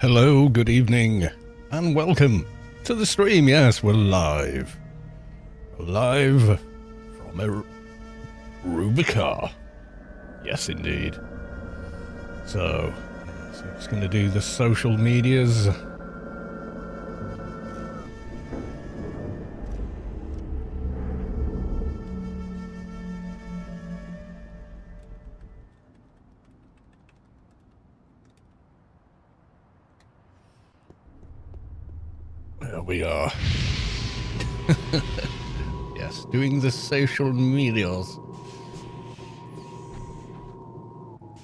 Hello, good evening, and welcome to the stream. Yes, we're live. Live from a Rubi-ka. Yes, indeed. So I'm just going to do the social medias. There we are. Yes, doing the social medias.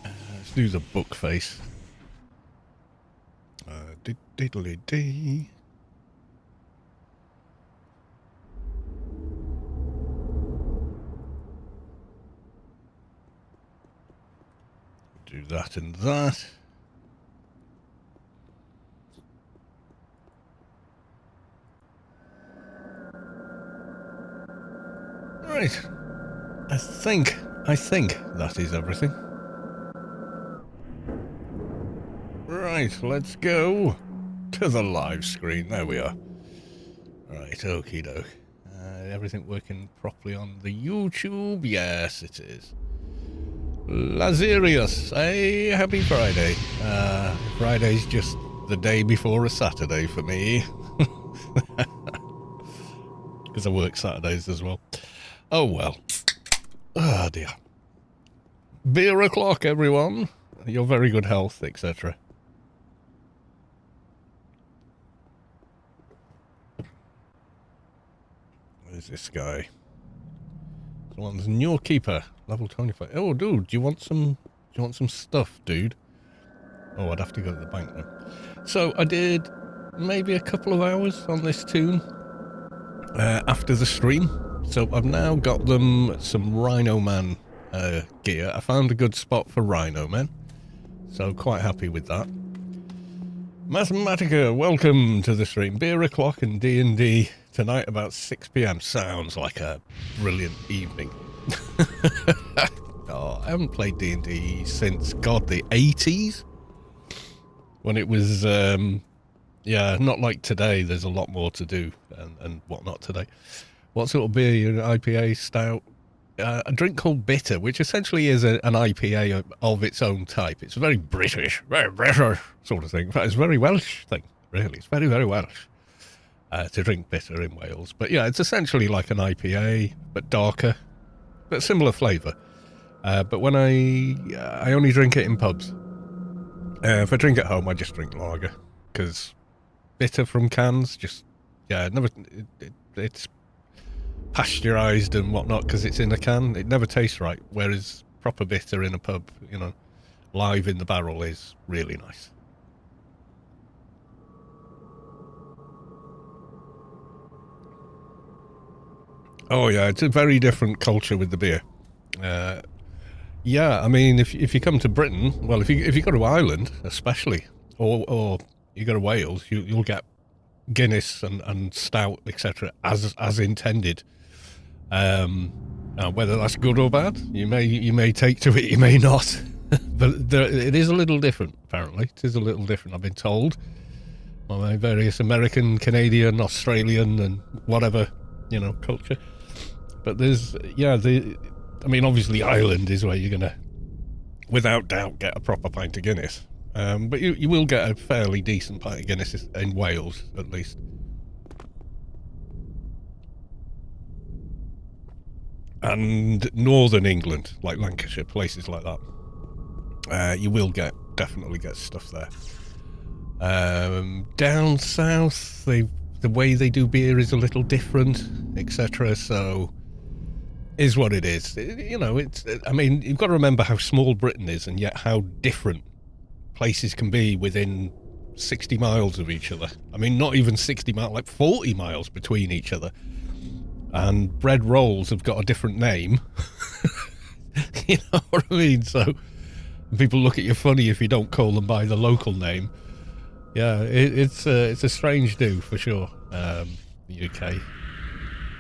Let's do the book face. Diddly-dee. Do that and that. Right. I think that is everything. Right, let's go to the live screen. There we are. Right, okie doke. Everything working properly on the YouTube? Yes, it is. Lazarius, hey, happy Friday. Friday's just the day before a Saturday for me. Because I work Saturdays as well. Oh well. Oh dear. Beer o'clock, everyone. Your very good health, etc. Where's this guy? Someone's new keeper, level 25. Oh, dude, do you want some stuff, dude? Oh, I'd have to go to the bank now. So I did maybe a couple of hours on this tune after the stream. So I've now got them some Rhino Man gear. I found a good spot for Rhino Man, so quite happy with that. Mathematica, welcome to the stream. Beer o'clock and D&D tonight about 6 PM. Sounds like a brilliant evening. Oh, I haven't played D&D since, God, the 80s? When it was, yeah, not like today. There's a lot more to do and whatnot today. What sort of beer? An IPA, stout? A drink called Bitter, which essentially is an IPA of its own type. It's very British sort of thing. In fact, it's a very Welsh thing, really. It's very, very Welsh to drink bitter in Wales. But yeah, it's essentially like an IPA, but darker, but similar flavour. But when I only drink it in pubs. If I drink at home, I just drink lager, because bitter from cans, just, yeah, it's pasteurised and whatnot because it's in a can. It never tastes right, whereas proper bitter in a pub, you know, live in the barrel is really nice. Oh yeah, it's a very different culture with the beer. Yeah, I mean, if you come to Britain, well, if you go to Ireland especially, or you go to Wales, you'll get Guinness and stout, etc., as intended. Whether that's good or bad, you may take to it, you may not. But it is a little different, apparently. It is a little different, I've been told, by my various American, Canadian, Australian, and whatever, you know, culture. But there's, yeah, I mean, obviously Ireland is where you're going to, without doubt, get a proper pint of Guinness. But you will get a fairly decent pint of Guinness in Wales, at least. And northern England, like Lancashire, places like that, you will definitely get stuff there. Down south, the way they do beer is a little different, etc. So, is what it is. You know, I mean, you've got to remember how small Britain is, and yet how different places can be within 60 miles of each other. I mean, not even 60 miles, like 40 miles between each other. And bread rolls have got a different name. You know what I mean? So people look at you funny if you don't call them by the local name. Yeah, it's a strange do for sure. The UK,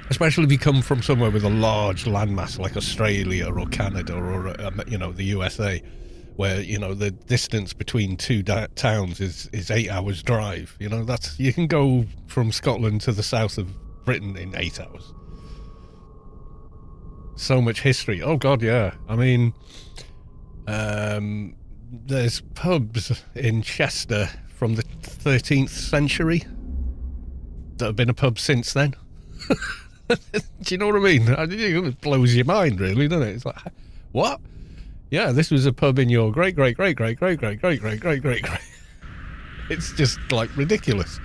especially if you come from somewhere with a large landmass like Australia or Canada or you know, the USA, where, you know, the distance between two towns is 8 hours drive. You know, that's, you can go from Scotland to the south of Britain in 8 hours. So much history. Oh God, yeah. I mean, there's pubs in Chester from the 13th century that have been a pub since then. Do you know what I mean? It blows your mind, really, doesn't it? It's like, what? Yeah, this was a pub in your great. It's just like ridiculous.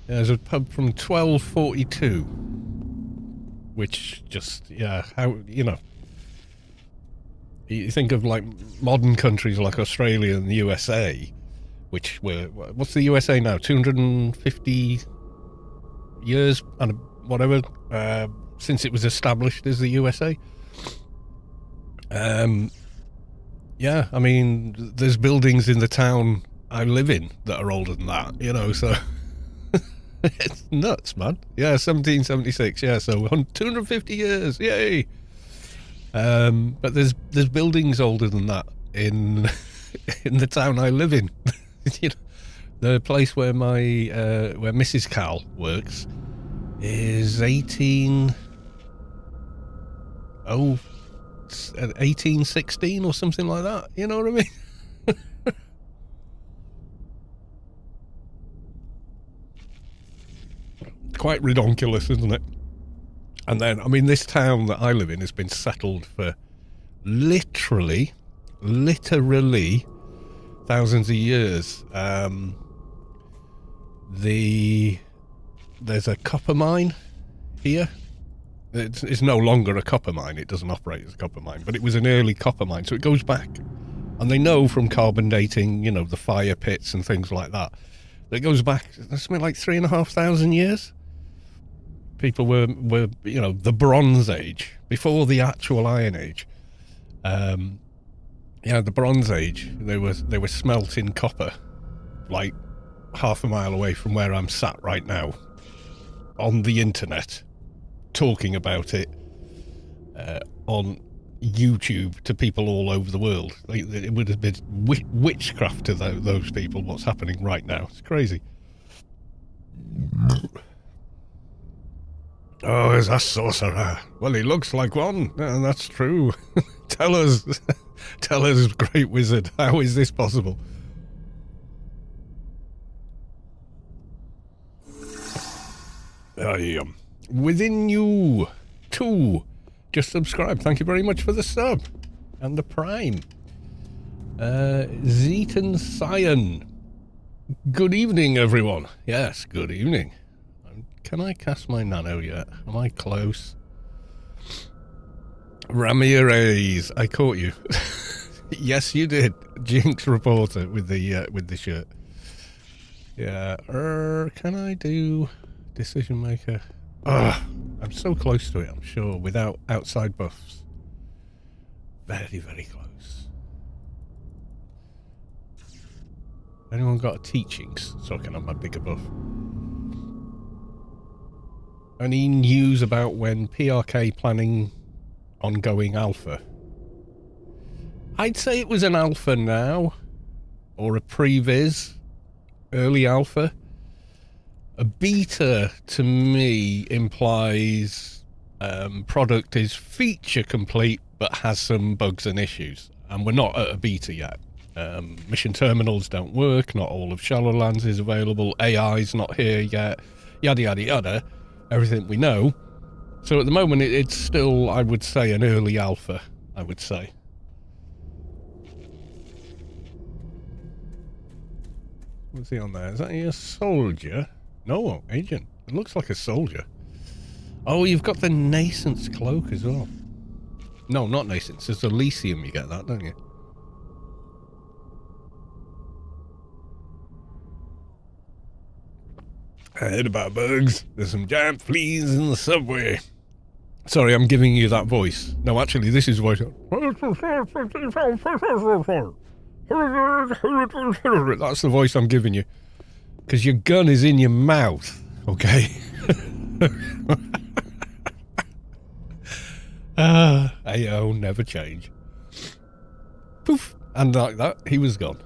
Yeah, there's a pub from 1242, which just, yeah, how, you know, you think of like modern countries like Australia and the USA, which were, what's the USA now, 250 years and whatever since it was established as the USA. Yeah, I mean, there's buildings in the town I live in that are older than that, you know, so it's nuts, man. Yeah, 1776, yeah, so 250 years, yay. But there's buildings older than that in the town I live in. You know, the place where my where Mrs. Cal works is 1816 or something like that. You know what I mean? Quite redonkulous, isn't it? And then, I mean, this town that I live in has been settled for literally thousands of years. There's a copper mine here. It's no longer a copper mine. It doesn't operate as a copper mine, but it was an early copper mine, so it goes back. And they know from carbon dating, you know, the fire pits and things like that, that it goes back something like 3,500 years. People were, you know, the Bronze Age, before the actual Iron Age. Yeah, the Bronze Age, they were smelting copper, like half a mile away from where I'm sat right now, on the internet, talking about it on YouTube to people all over the world. It would have been witchcraft to those people, what's happening right now. It's crazy. Oh, is that sorcerer? Well, he looks like one, and that's true. Tell us, great wizard, how is this possible? Within you, too. Just subscribe. Thank you very much for the sub and the prime. Zeton Cyan. Good evening, everyone. Yes, good evening. Can I cast my nano yet? Am I close? Ramirez, I caught you. Yes, you did. Jinx reporter with the shirt. Yeah. Can I do decision maker? I'm so close to it, I'm sure, without outside buffs. Very, very close. Anyone got a teachings so I can have my bigger buff? Any news about when PRK planning on going alpha? I'd say it was an alpha now, or a previs, early alpha. A beta to me implies product is feature complete but has some bugs and issues, and we're not at a beta yet. Mission terminals don't work, not all of Shadowlands is available, AI's not here yet, yada yada yada, everything we know. So at the moment it's still, I would say, an early alpha, I would say. What's he on there? Is that a soldier? No, agent. It looks like a soldier. Oh, you've got the Nascent's cloak as well. No, not Nascent's. It's Elysium, you get that, don't you? I heard about bugs. There's some giant fleas in the subway. Sorry, I'm giving you that voice. No, actually, this is voice. That's the voice I'm giving you. Because your gun is in your mouth, okay? Ayo, never change. Poof. And like that, he was gone.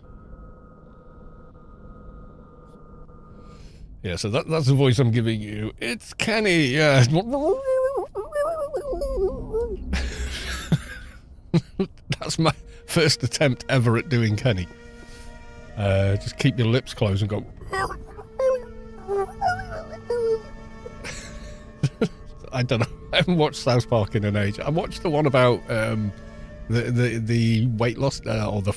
Yeah, so that's the voice I'm giving you. It's Kenny, yeah. That's my first attempt ever at doing Kenny. Just keep your lips closed and go... I don't know. I haven't watched South Park in an age. I watched the one about the weight loss, or the...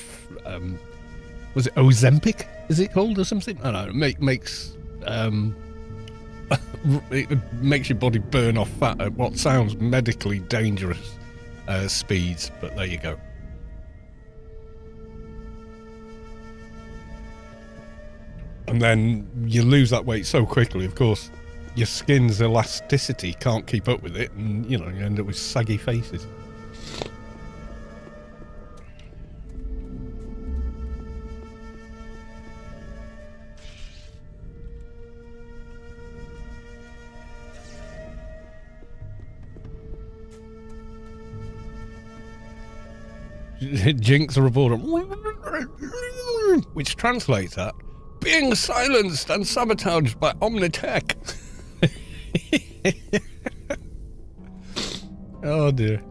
was it Ozempic? Is it called or something? I don't know. It makes your body burn off fat at what sounds medically dangerous speeds, but there you go. And then you lose that weight so quickly, of course, your skin's elasticity can't keep up with it, and, you know, you end up with saggy faces. Jinx a reporter, which translates at being silenced and sabotaged by Omnitech. Oh dear.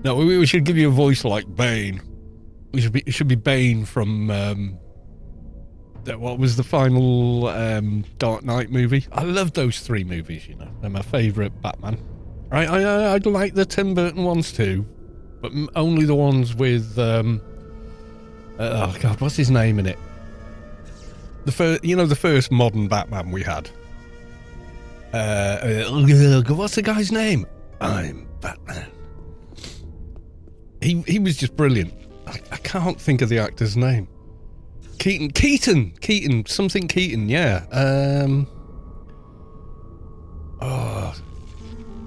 No, we should give you a voice like Bane. It should be Bane from what was the final Dark Knight movie? I love those three movies, you know. They're my favourite Batman. I like the Tim Burton ones too, but only the ones with oh god, what's his name in it? The first modern Batman we had. What's the guy's name? I'm Batman. He was just brilliant. I can't think of the actor's name. Keaton, something Keaton, yeah.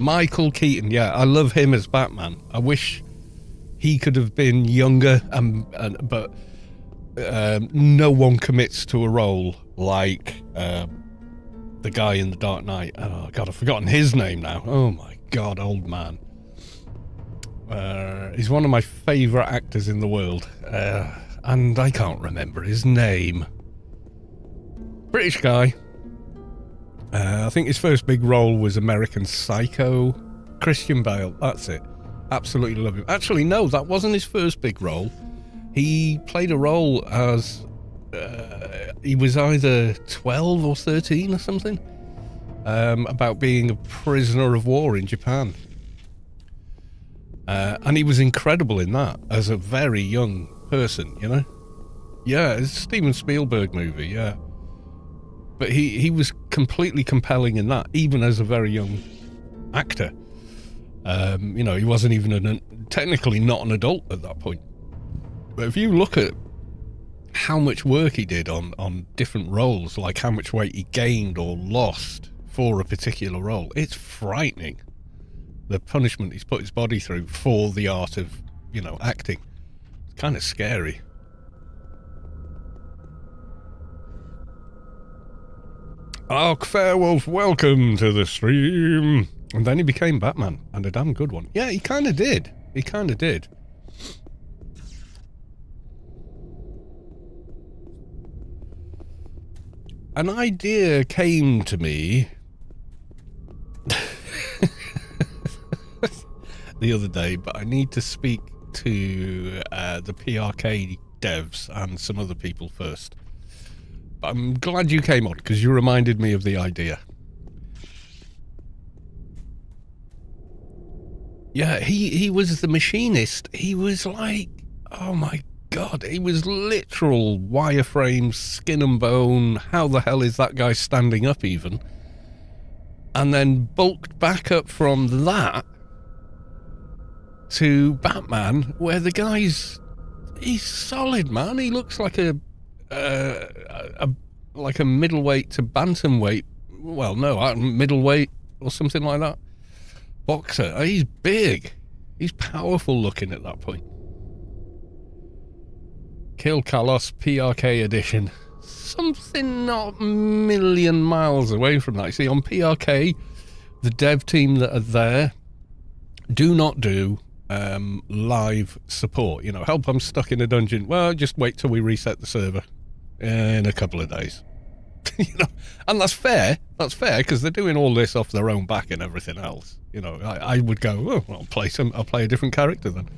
Michael Keaton, yeah, I love him as Batman. I wish he could have been younger, but no one commits to a role like the guy in The Dark Knight. Oh god, I've forgotten his name now. Oh my god, old man. He's one of my favourite actors in the world, and I can't remember his name. British guy. I think his first big role was American Psycho. Christian Bale, that's it. Absolutely love him. Actually, no, that wasn't his first big role. He played a role as... he was either 12 or 13 or something. About being a prisoner of war in Japan. And he was incredible in that, as a very young person, you know? Yeah, it's a Steven Spielberg movie, yeah. But he was completely compelling in that, even as a very young actor. You know, he wasn't even technically not an adult at that point. But if you look at how much work he did on different roles, like how much weight he gained or lost for a particular role, it's frightening. The punishment he's put his body through for the art of, you know, acting. It's kind of scary. Ark Fairwolf, welcome to the stream. And then he became Batman, and a damn good one. Yeah, he kind of did. He kind of did. An idea came to me the other day, but I need to speak to the PRK devs and some other people first. But I'm glad you came on, because you reminded me of the idea. Yeah, he was the machinist. He was like, oh my god, he was literal wireframe, skin and bone. How the hell is that guy standing up even? And then bulked back up from that to Batman, where the guy's... he's solid, man. He looks like a middleweight to bantamweight. Well, no, middleweight or something like that. Boxer. He's big. He's powerful looking at that point. Kill Kalos PRK edition. Something not a million miles away from that. You see, on PRK, the dev team that are there do not do live support. You know, help, I'm stuck in a dungeon. Well, just wait till we reset the server in a couple of days. You know, and that's fair. That's fair because they're doing all this off their own back and everything else. You know, I would go, oh, well, I'll play a different character then.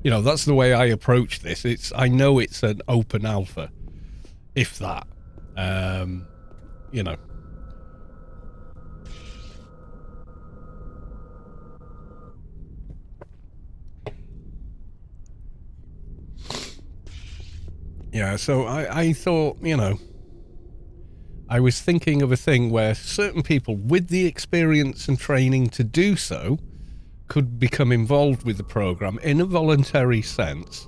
You know, that's the way I approach this. I know it's an open alpha, if that. You know. Yeah, so I thought, you know, I was thinking of a thing where certain people with the experience and training to do so could become involved with the program in a voluntary sense,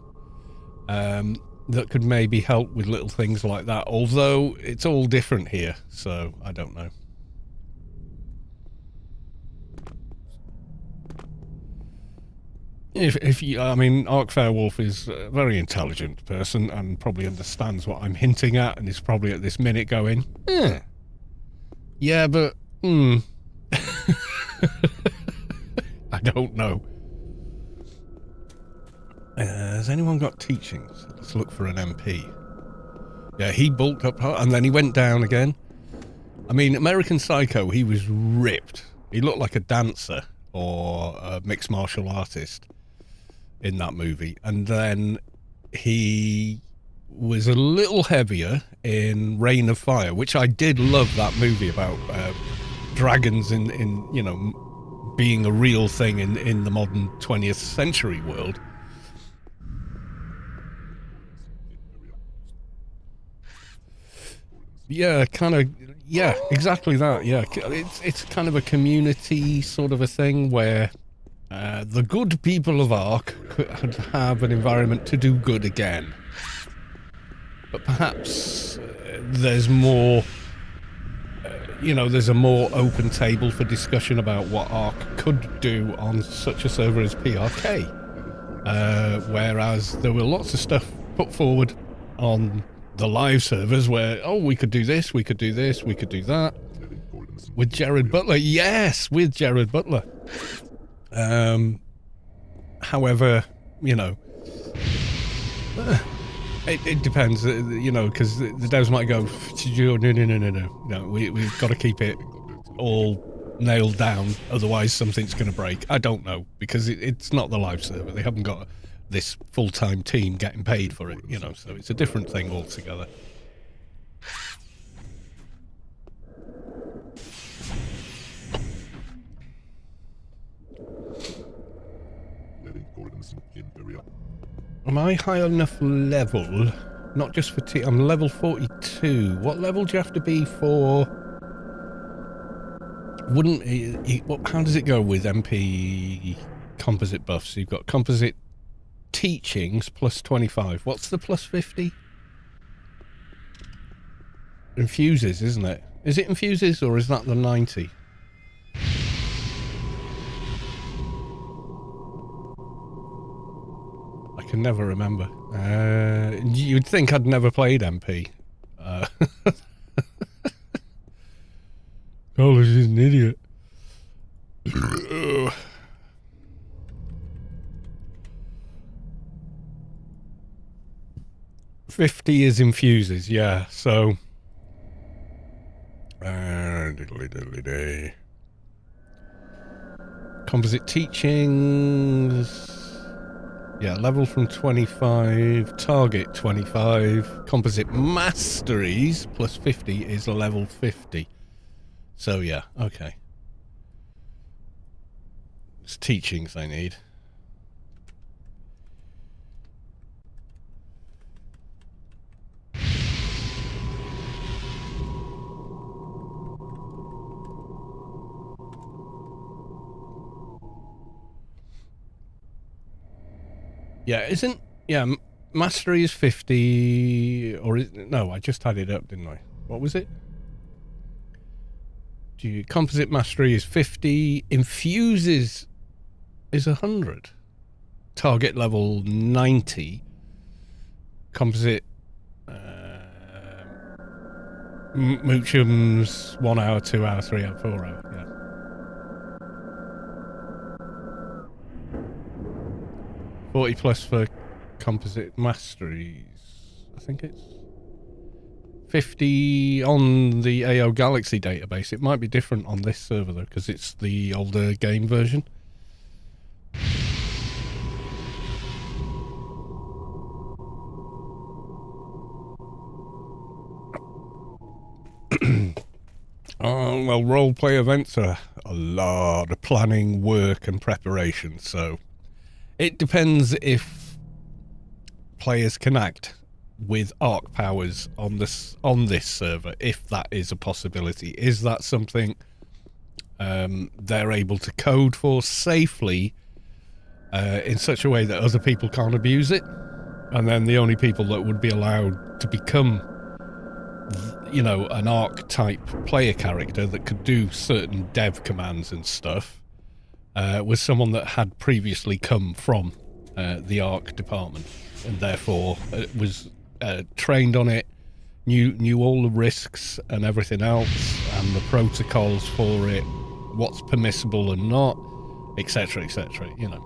that could maybe help with little things like that, although it's all different here, so I don't know. If you, I mean, Ark Fairwolf is a very intelligent person and probably understands what I'm hinting at, and is probably at this minute going, yeah, but, I don't know. Has anyone got teachings? Let's look for an MP. Yeah, he bulked up and then he went down again. I mean, American Psycho, he was ripped. He looked like a dancer or a mixed martial artist in that movie. And then he was a little heavier in Reign of Fire, which I did love that movie about dragons in you know, being a real thing in the modern 20th century world. Yeah, kind of, yeah, exactly that, yeah. It's kind of a community sort of a thing where the good people of Ark could have an environment to do good again. But perhaps there's more, you know, there's a more open table for discussion about what Ark could do on such a server as PRK. Whereas there were lots of stuff put forward on the live servers where, oh, we could do this, we could do this, we could do that. With Jared Butler, yes, with Jared Butler. However, you know, it depends, you know, because the devs might go, no, we've got to keep it all nailed down, otherwise something's going to break. I don't know, because it's not the live server. They haven't got this full-time team getting paid for it, you know, so it's a different thing altogether. Am I high enough level? Not just for T, I'm level 42. What level do you have to be for? Wouldn't how does it go with MP composite buffs? You've got composite teachings plus 25. What's the plus 50? Infuses, isn't it? Is it infuses or is that the 90? I can never remember. You'd think I'd never played MP. Oh, she's an idiot. 50 is infuses, yeah, so... diddly-diddly-day. Composite teachings... Yeah, level from 25, target 25. Composite masteries plus 50 is level 50. So, yeah, okay. It's teachings I need. Yeah, isn't... Yeah, mastery is 50... Or... No, I just had it up, didn't I? What was it? Composite mastery is 50. Infuses is 100. Target level 90. composite Moochum's 1 hour, 2 hour, 3 hour, 4 hour. Yeah. $40+ for composite masteries. I think it's 50 on the AO Galaxy database. It might be different on this server though, because it's the older game version. Oh, well, roleplay events are a lot of planning, work and preparation, so it depends if players can act with arc powers on this server, if that is a possibility. Is that something they're able to code for safely in such a way that other people can't abuse it? And then the only people that would be allowed to become, you know, an arc-type player character that could do certain dev commands and stuff was someone that had previously come from the arc department and therefore was trained on it, knew all the risks and everything else and the protocols for it, what's permissible and not, etc., you know.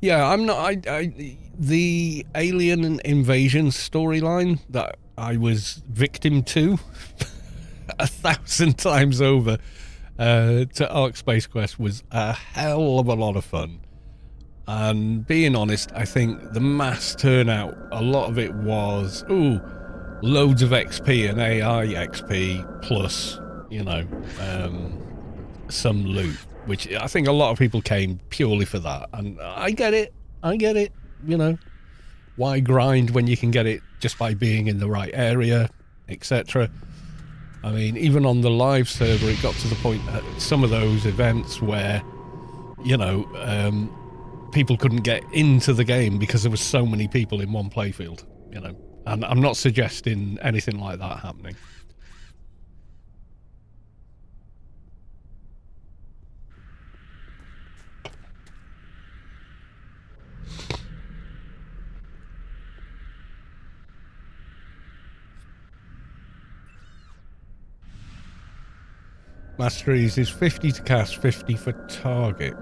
Yeah, I'm not. The alien invasion storyline that I was victim to 1,000 times over to Arc Space Quest was a hell of a lot of fun. And being honest, I think the mass turnout, a lot of it was, loads of XP and AI XP plus, you know, some loot. Which I think a lot of people came purely for that. And I get it, you know. Why grind when you can get it just by being in the right area, etc. I mean, even on the live server, it got to the point at some of those events where, you know, people couldn't get into the game because there was so many people in one playfield, you know. And I'm not suggesting anything like that happening. Masteries is 50 to cast, 50 for target.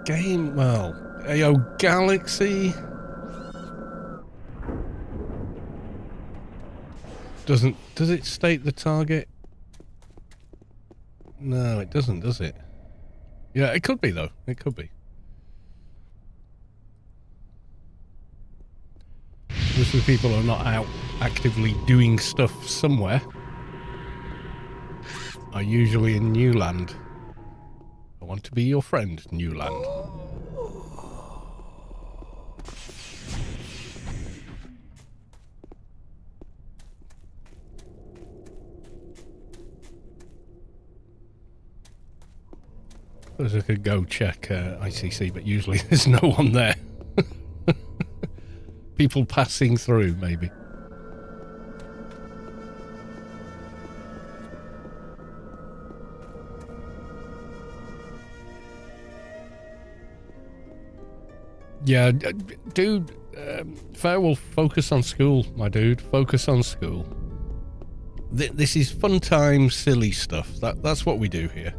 Game, well, AO Galaxy does it state the target? No, it doesn't, does it? Yeah, it could be though. It could be. Most of the people are not out actively doing stuff somewhere. Are usually in New Land. I want to be your friend, New Land. Suppose I could go check ICC, but usually there's no one there. People passing through, maybe. Yeah, dude, Farewell, focus on school, my dude. Focus on school. This is fun time, silly stuff. That's what we do here.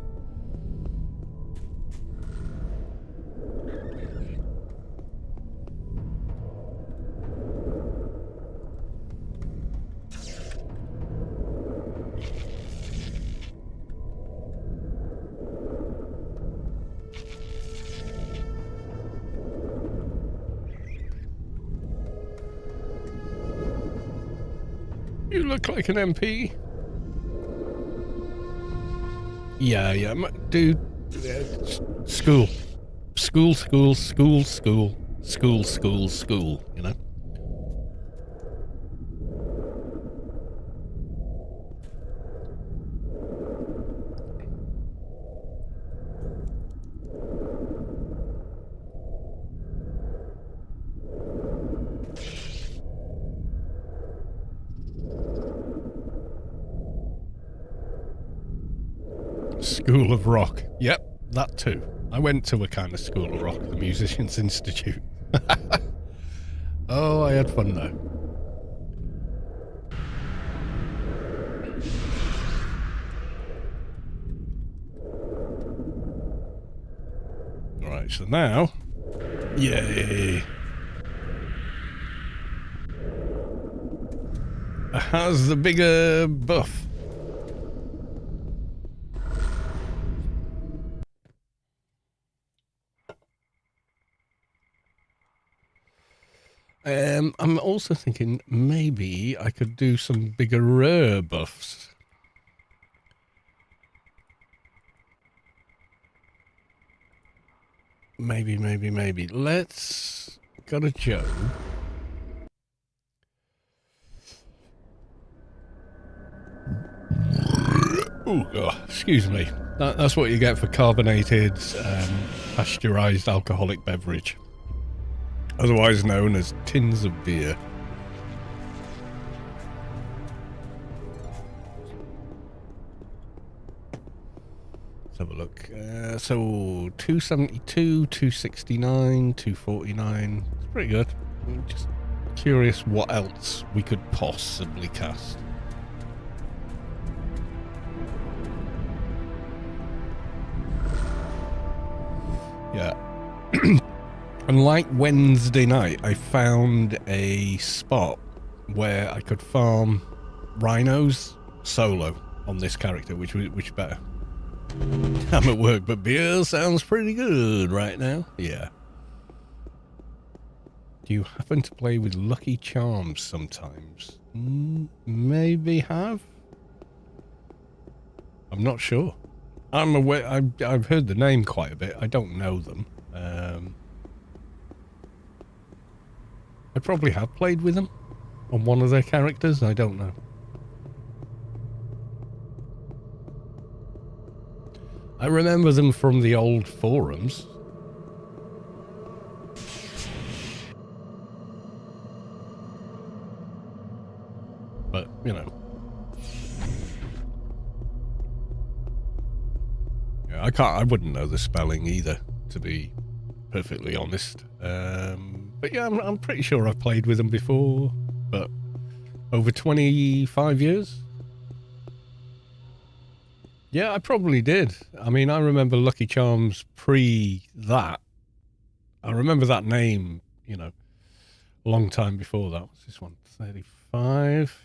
You look like an MP. Yeah, dude. School. School, you know? School of Rock. Yep, that too. I went to a kind of School of Rock, the Musicians Institute. Oh, I had fun though. Right, so now... Yay! How's the bigger buff? I'm also thinking maybe I could do some bigger buffs. Maybe. Let's go to Joe. Oh, excuse me. That's what you get for carbonated, pasteurized alcoholic beverage. Otherwise known as tins of beer. Let's have a look. So 272, 269, 249. It's pretty good. I'm just curious what else we could possibly cast. Yeah. And like Wednesday night, I found a spot where I could farm rhinos solo on this character, which better. I'm at work, but beer sounds pretty good right now. Yeah. Do you happen to play with Lucky Charms sometimes? Maybe have? I'm not sure. I'm aware. I've heard the name quite a bit. I don't know them. I probably have played with them on one of their characters. I don't know. I remember them from the old forums. But, you know. Yeah, I wouldn't know the spelling either, to be perfectly honest. But yeah, I'm pretty sure I've played with them before, but over 25 years? Yeah, I probably did. I mean, I remember Lucky Charms pre that. I remember that name, you know, a long time before that. What's this one? 35.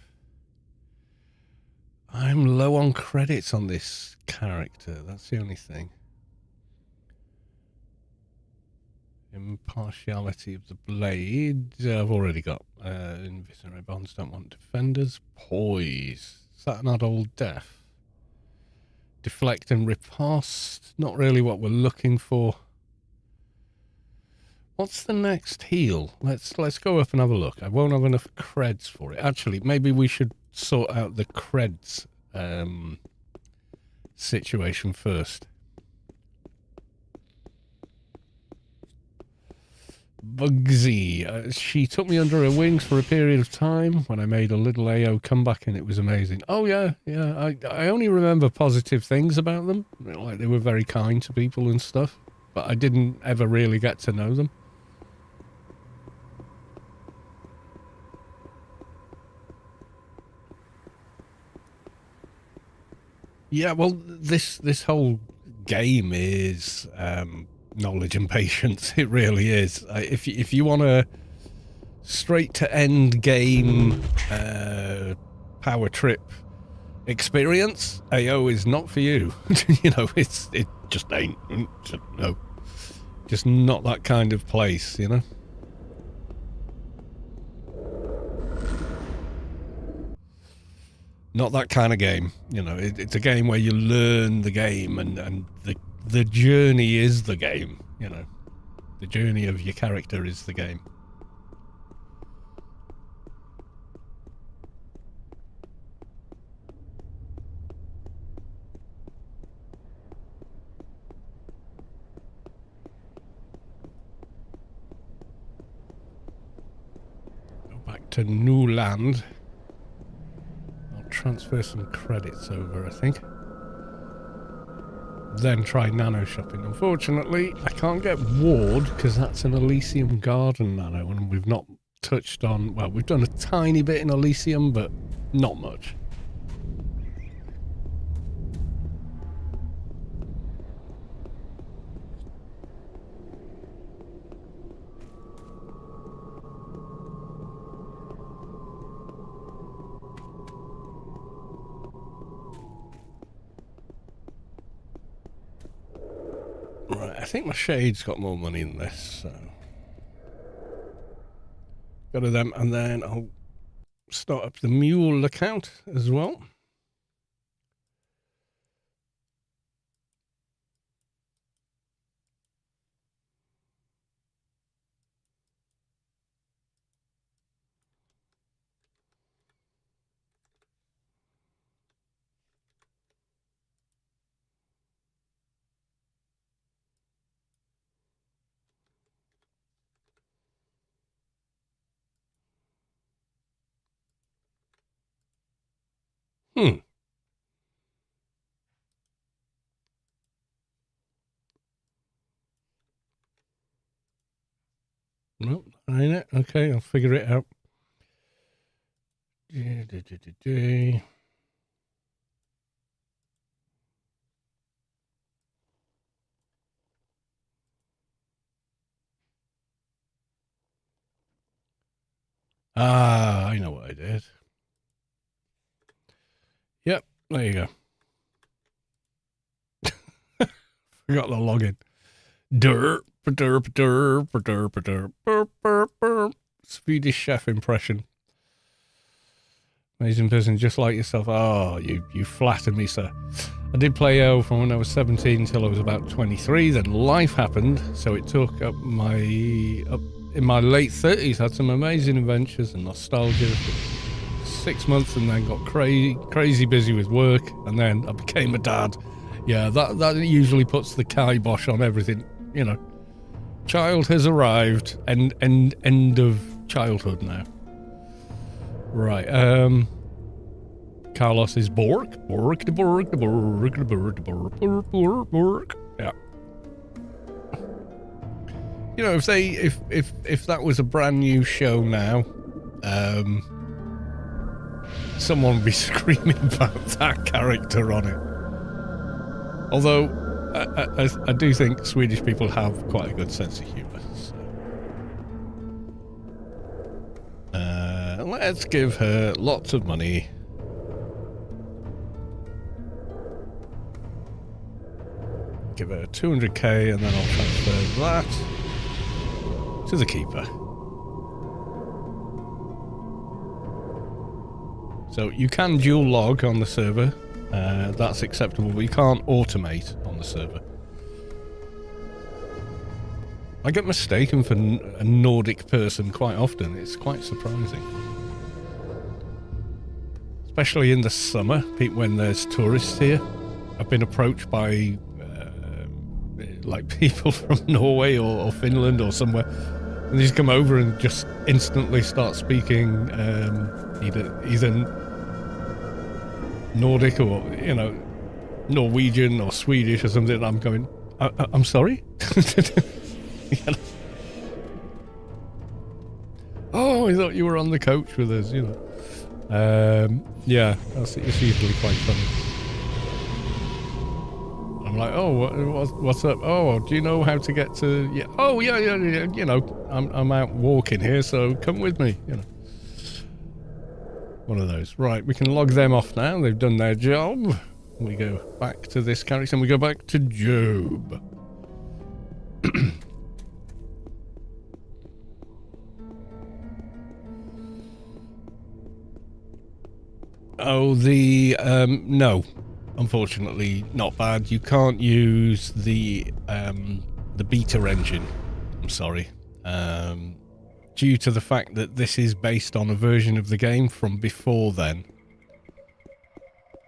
I'm low on credits on this character. That's the only thing. Impartiality of the blade. I've already got invincible bonds. Don't want defenders. Poise. Is that not old death? Deflect and riposte. Not really what we're looking for. What's the next heal? Let's go up and have a look. I won't have enough creds for it. Actually, maybe we should sort out the creds situation first. Bugsy. She took me under her wings for a period of time when I made a little AO comeback and it was amazing. Oh, yeah. I only remember positive things about them. Like they were very kind to people and stuff. But I didn't ever really get to know them. Yeah, well, this whole game is knowledge and patience. It really is. If you want a straight to end game power trip experience, AO is not for you. You know, it just ain't. No, just not that kind of place. You know. Not that kind of game, you know. It's a game where you learn the game, and the journey is the game, you know. The journey of your character is the game. Go back to New Land. Transfer some credits over, I think. then try nano shopping. Unfortunately, I can't get Ward because that's an Elysium Garden nano, and we've not touched on... Well, we've done a tiny bit in Elysium, but not much. Right, I think my shade's got more money than this, so... Go to them, and then I'll start up the mule account as well. Nope, that ain't it. Okay, I'll figure it out. Ah, I know what I did. Yep, there you go. Forgot the login. Derp, derp, derp, derp, derp, derp, derp, derp. Swedish chef impression. Amazing person, just like yourself. Oh, you flatter me, sir. I did play AO from when I was 17 until I was about 23. Then life happened, so it took up my... in my late 30s, had some amazing adventures and nostalgia for 6 months, and then got crazy busy with work, and then I became a dad. Yeah, that usually puts the kibosh on everything, you know. Child has arrived, end of childhood now. Right, Carlos is Bork. Yeah. You know, if that was a brand new show now, someone would be screaming about that character on it. Although, I do think Swedish people have quite a good sense of humour. So. Let's give her lots of money. Give her 200k, and then I'll transfer that to the keeper. So you can dual log on the server. That's acceptable, but you can't automate on the server. I get mistaken for a Nordic person quite often. It's quite surprising. Especially in the summer, when there's tourists here. I've been approached by like people from Norway or Finland or somewhere, and they just come over and just instantly start speaking either Nordic or, you know, Norwegian or Swedish or something. And I'm going, I'm sorry? You know? Oh, I thought you were on the coach with us, you know. Yeah, it's usually quite funny. I'm like, oh, what's up? Oh, do you know how to get to... Yeah. Oh, yeah, you know, I'm out walking here, so come with me, you know. One of those. Right, we can log them off now. They've done their job. We go back to this character and we go back to Job. Oh, no, unfortunately not bad. You can't use the beta engine. I'm sorry. Due to the fact that this is based on a version of the game from before then.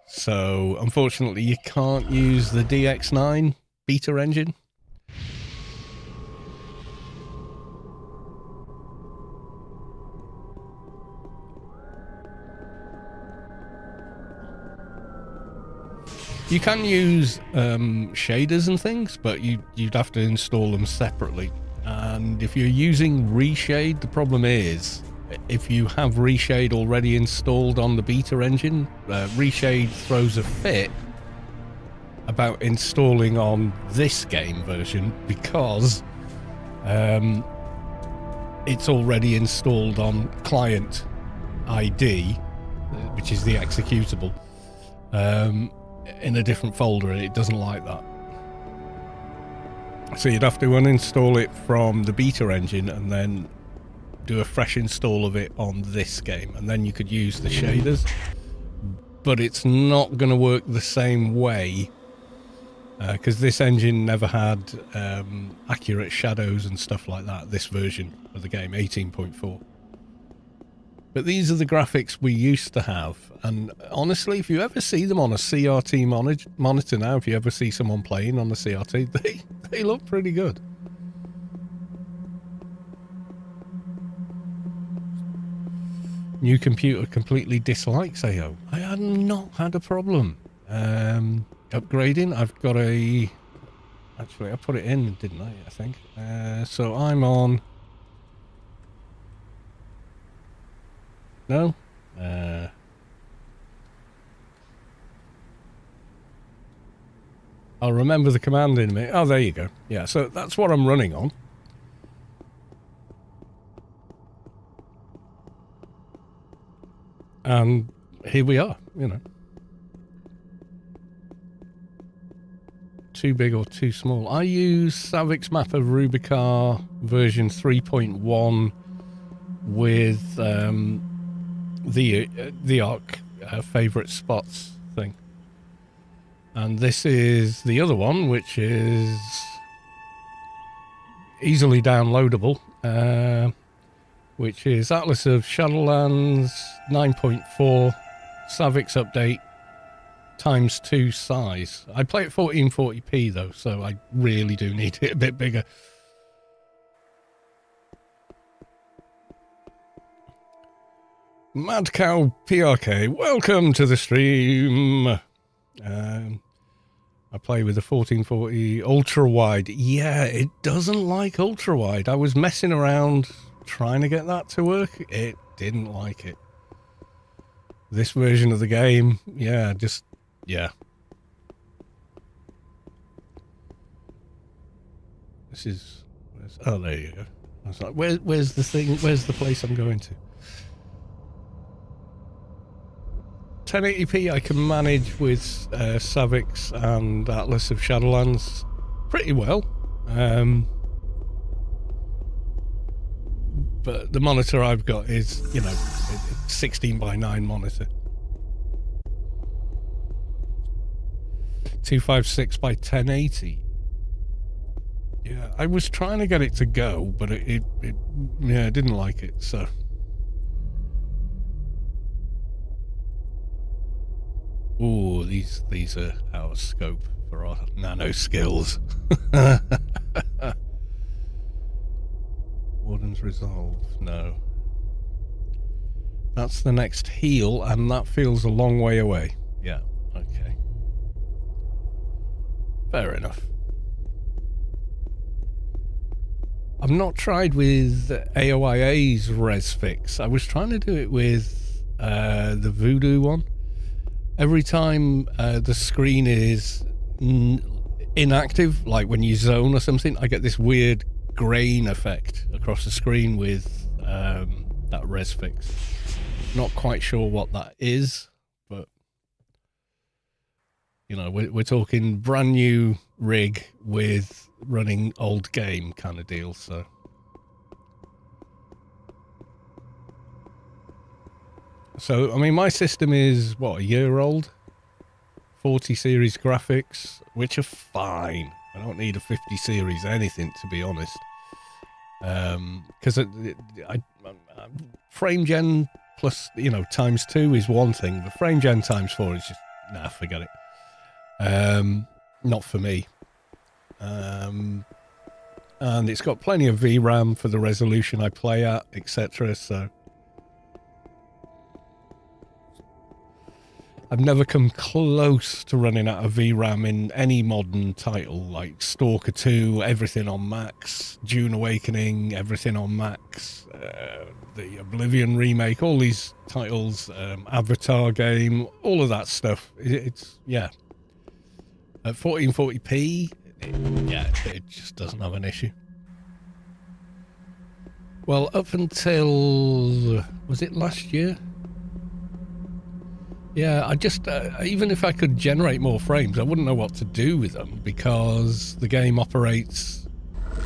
So, unfortunately, you can't use the DX9 beta engine. You can use shaders and things, but you'd have to install them separately. And if you're using Reshade, the problem is if you have Reshade already installed on the beta engine, Reshade throws a fit about installing on this game version because it's already installed on client ID, which is the executable, in a different folder, and it doesn't like that. So you'd have to uninstall it from the beta engine and then do a fresh install of it on this game, and then you could use the shaders. But it's not going to work the same way because this engine never had accurate shadows and stuff like that, this version of the game, 18.4. But these are the graphics we used to have, and honestly, if you ever see them on a CRT monitor now, if you ever see someone playing on the CRT, they look pretty good. New computer completely dislikes AO. I have not had a problem upgrading. I've got a... Actually, I put it in, didn't I think. So I'm on... No? I'll remember the command in a minute. Oh, there you go. Yeah, so that's what I'm running on. And here we are, you know. Too big or too small. I use Savik's map of Rubi-ka version 3.1 with the ARC favorite spots thing. And this is the other one, which is easily downloadable, which is Atlas of Shadowlands 9.4 Savik's update ×2 size. I play at 1440p though, so I really do need it a bit bigger. Mad Cow PRK, welcome to the stream. I play with the 1440 ultra wide. Yeah, it doesn't like ultra wide. I was messing around trying to get that to work. It didn't like it. This version of the game, yeah, just, yeah. This is, oh, there you go. I was like, where's the thing? Where's the place I'm going to? 1080p I can manage with Savik's and Atlas of Shadowlands pretty well. But the monitor I've got is, you know, 16:9 monitor. 256x1080. Yeah, I was trying to get it to go, but it yeah, didn't like it, so. Ooh, these are our scope for our nano skills. Warden's Resolve, no. That's the next heal, and that feels a long way away. Yeah, okay. Fair enough. I've not tried with AOIA's res fix. I was trying to do it with the Voodoo one. Every time the screen is inactive, like when you zone or something, I get this weird grain effect across the screen with that res fix. Not quite sure what that is, but you know, we're talking brand new rig with running old game kind of deal, so. So, I mean, my system is, what, a year old? 40 series graphics, which are fine. I don't need a 50 series anything, to be honest. Because frame gen plus, you know, ×2 is one thing, but frame gen ×4 is just, nah, forget it. Not for me. And it's got plenty of VRAM for the resolution I play at, etc. So I've never come close to running out of VRAM in any modern title, like Stalker 2, everything on max, Dune Awakening, everything on max, the Oblivion remake, all these titles, Avatar game, all of that stuff. It's yeah. At 1440p, it just doesn't have an issue. Well, up until, was it last year? Yeah, I just, even if I could generate more frames, I wouldn't know what to do with them because the game operates,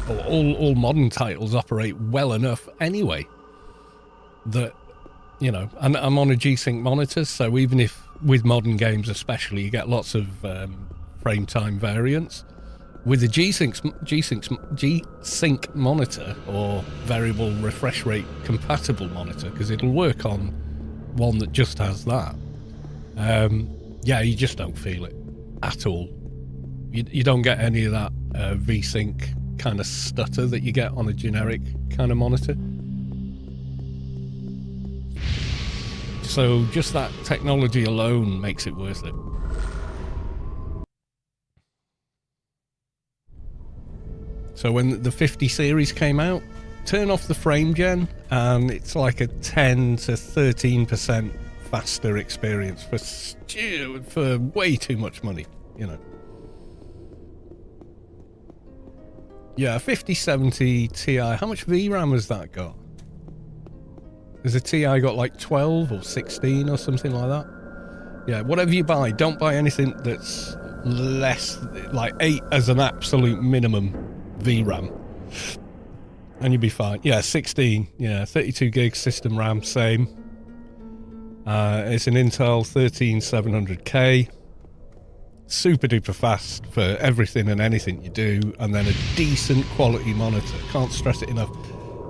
or all modern titles operate well enough anyway that, you know, and I'm on a G-Sync monitor, so even if, with modern games especially, you get lots of frame time variance, with the G-Sync monitor, or variable refresh rate compatible monitor, because it'll work on one that just has that, yeah, you just don't feel it at all. You don't get any of that V-Sync kind of stutter that you get on a generic kind of monitor. So just that technology alone makes it worth it. So when the 50 series came out, turn off the frame gen and it's like a 10 to 13% faster experience for way too much money, you know. Yeah, 5070 Ti. How much VRAM has that got? Has a Ti got like 12 or 16 or something like that? Yeah, whatever you buy, don't buy anything that's less, like 8 as an absolute minimum VRAM. And you'll be fine. Yeah, 16. Yeah, 32 gigs system RAM, same. It's an Intel 13700K. Super duper fast for everything and anything you do, and then a decent quality monitor. Can't stress it enough.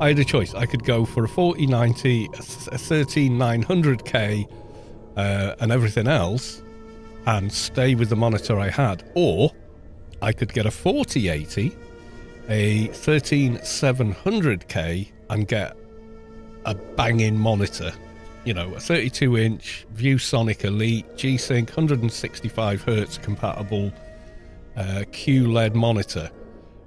I had a choice. I could go for a 4090, a 13900K, and everything else, and stay with the monitor I had, or I could get a 4080, a 13700K, and get a banging monitor. You know, a 32-inch ViewSonic Elite G-Sync 165Hz compatible QLED monitor,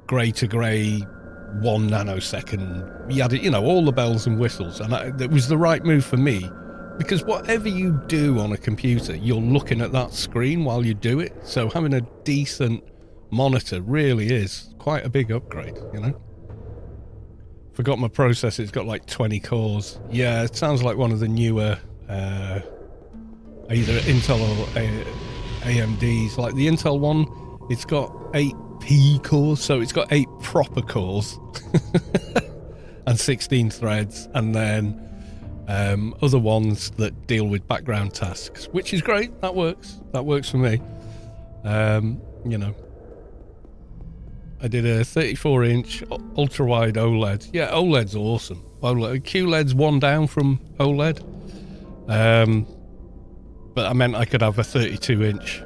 grey to grey, 1 nanosecond. You had it, you know, all the bells and whistles, and it was the right move for me, because whatever you do on a computer, you're looking at that screen while you do it. So having a decent monitor really is quite a big upgrade, you know. Forgot my processor. It's got like 20 cores. Yeah, it sounds like one of the newer either Intel or AMDs. Like the Intel one, it's got 8 P cores, so it's got 8 proper cores and 16 threads, and then other ones that deal with background tasks, which is great. That works for me. You know, I did a 34-inch ultra-wide OLED. Yeah, OLED's awesome. OLED. QLED's one down from OLED. But I meant I could have a 32-inch.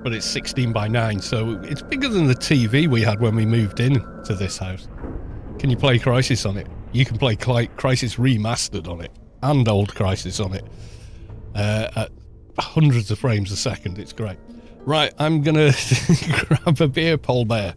But it's 16 by 9, so it's bigger than the TV we had when we moved in to this house. Can you play Crysis on it? You can play Crysis Remastered on it, and Old Crysis on it, at hundreds of frames a second. It's great. Right, I'm gonna grab a beer, Paul Bear.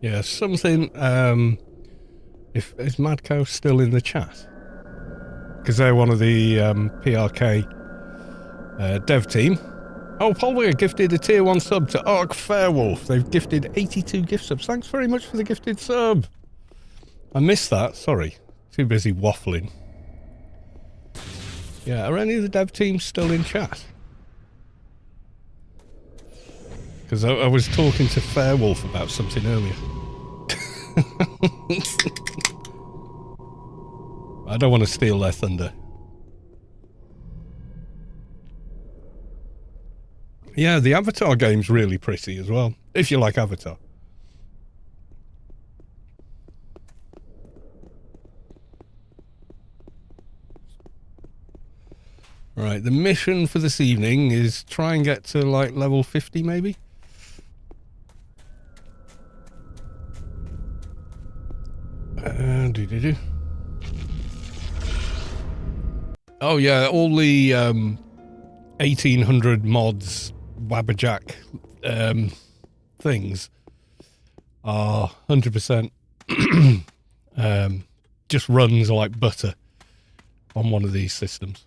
Yeah, something, is Madco still in the chat? Because they're one of the PRK dev team. Oh, Polwiger gifted a tier 1 sub to Ark Fairwolf. They've gifted 82 gift subs. Thanks very much for the gifted sub. I missed that, sorry. Too busy waffling. Yeah, are any of the dev teams still in chat? Because I was talking to Fairwolf about something earlier. I don't want to steal their thunder. Yeah, the Avatar game's really pretty as well, if you like Avatar. Right, the mission for this evening is try and get to like level 50 maybe? Oh yeah, all the 1800 mods, Wabberjack things are 100% just runs like butter on one of these systems.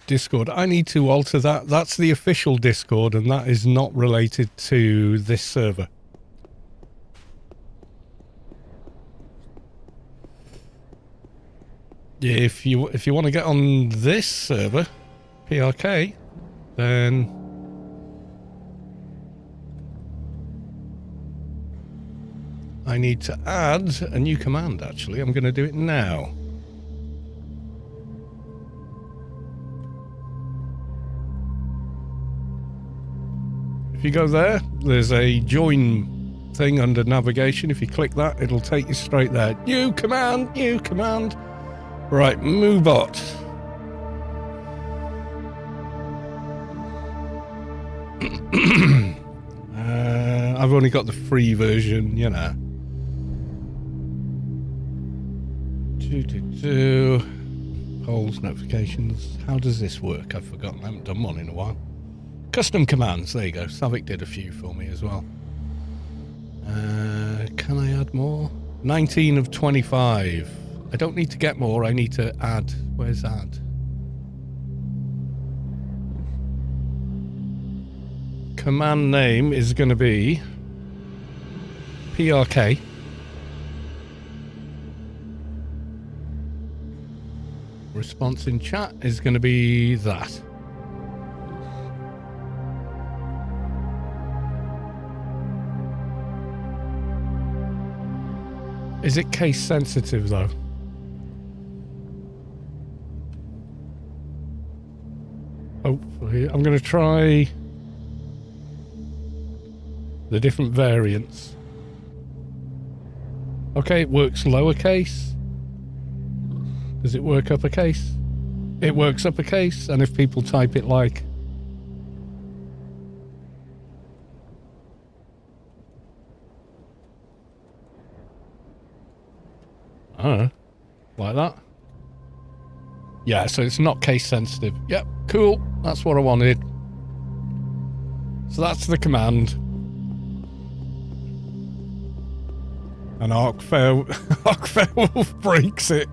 Discord, I need to alter that. That's the official Discord and that is not related to this server. Yeah, if you want to get on this server, PRK, then I need to add a new command, actually. I'm going to do it now. If you go there, there's a join thing under navigation. If you click that, it'll take you straight there. New command, new command. Right, Moobot. I've only got the free version, you know. Polls, notifications. How does this work? I've forgotten. I haven't done one in a while. Custom commands. There you go. Savik did a few for me as well. Can I add more? 19 of 25. I don't need to get more. I need to add. Where's add? Command name is going to be PRK. Response in chat is going to be that. Is it case sensitive though? Hopefully. I'm going to try the different variants. Okay, it works lowercase. Does it work uppercase? It works uppercase, and if people type it like... I don't know. Like that? Yeah, so it's not case sensitive. Yep, cool. That's what I wanted. So that's the command. And Ark Fairwolf breaks it.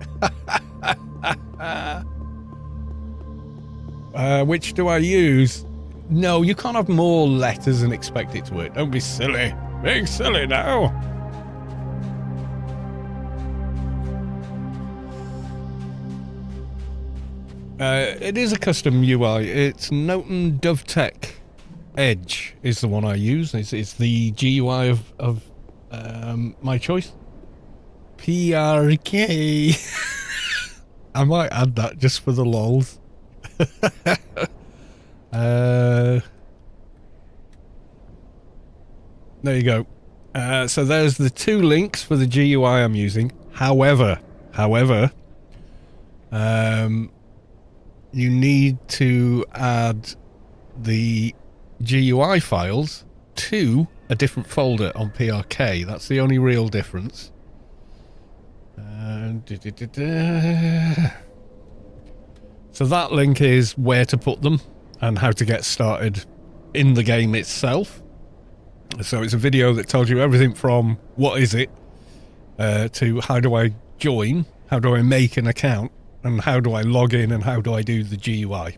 Which do I use? No, you can't have more letters and expect it to work. Don't be silly. Being silly now. It is a custom UI. It's Noten DovTech Edge is the one I use. It's the GUI of my choice. PRK. I might add that just for the lols. There you go. So there's the two links for the GUI I'm using. However, you need to add the GUI files to a different folder on PRK. That's the only real difference. So that link is where to put them and how to get started in the game itself. So it's a video that tells you everything from what is it, to how do I join, how do I make an account, and how do I log in, and how do I do the GUI.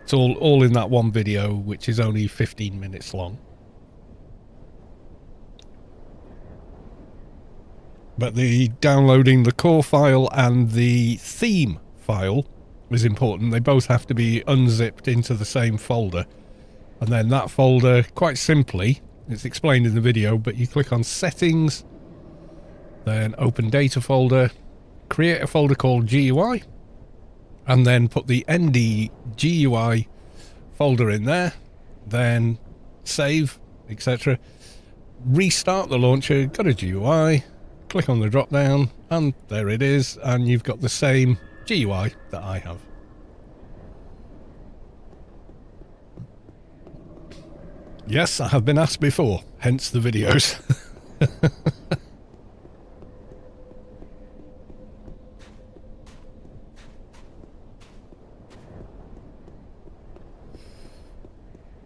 It's all in that one video, which is only 15 minutes long. But the downloading the core file and the theme file is important. They both have to be unzipped into the same folder. And then that folder, quite simply, it's explained in the video, but you click on Settings, then Open Data Folder, create a folder called GUI, and then put the ND GUI folder in there, then save, etc. Restart the launcher, go to GUI, click on the drop down, and there it is, and you've got the same GUI that I have. Yes, I have been asked before, hence the videos.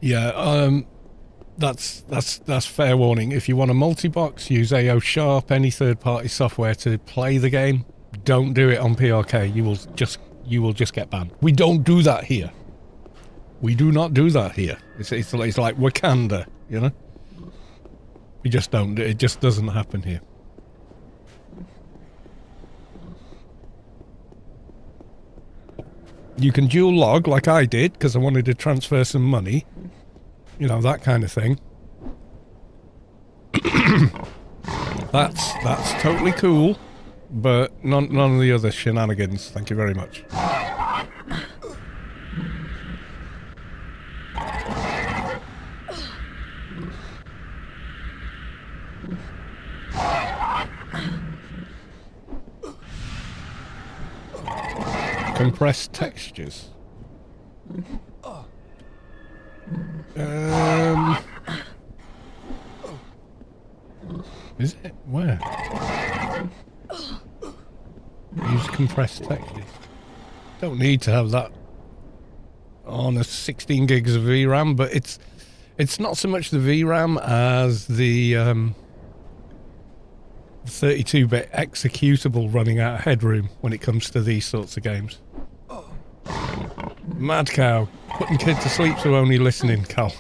Yeah, that's fair warning. If you want a multi-box, use AO Sharp, any third-party software to play the game. Don't do it on PRK. You will just get banned. We don't do that here. We do not do that here. It's like Wakanda, you know. We just don't. It just doesn't happen here. You can dual log like I did because I wanted to transfer some money. You know, that kind of thing. That's totally cool, but none of the other shenanigans. Thank you very much. Compressed textures. Is it? Where? Use compressed textures. Don't need to have that on a 16 gigs of VRAM, but it's not so much the VRAM as the 32-bit executable running out of headroom when it comes to these sorts of games. Mad cow, putting kid to sleep so only listening, Cal.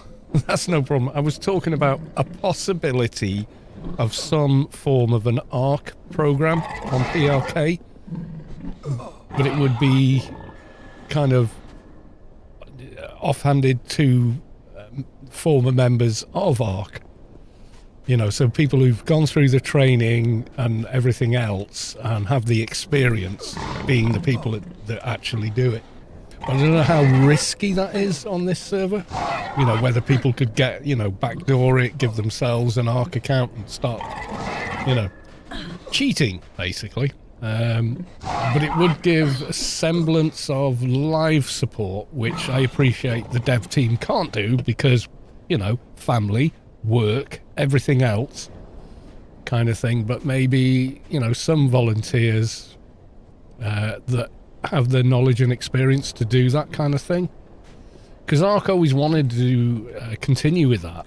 That's no problem. I was talking about a possibility of some form of an ARC program on PRK, but it would be kind of offhanded to former members of ARC. You know, so people who've gone through the training and everything else and have the experience being the people that actually do it. I don't know how risky that is on this server. You know, whether people could get, you know, backdoor it, give themselves an ARC account and start, you know, cheating, basically. But it would give a semblance of live support, which I appreciate the dev team can't do because, you know, family, work, everything else kind of thing. But maybe, you know, some volunteers that have the knowledge and experience to do that kind of thing, because ARC always wanted to continue with that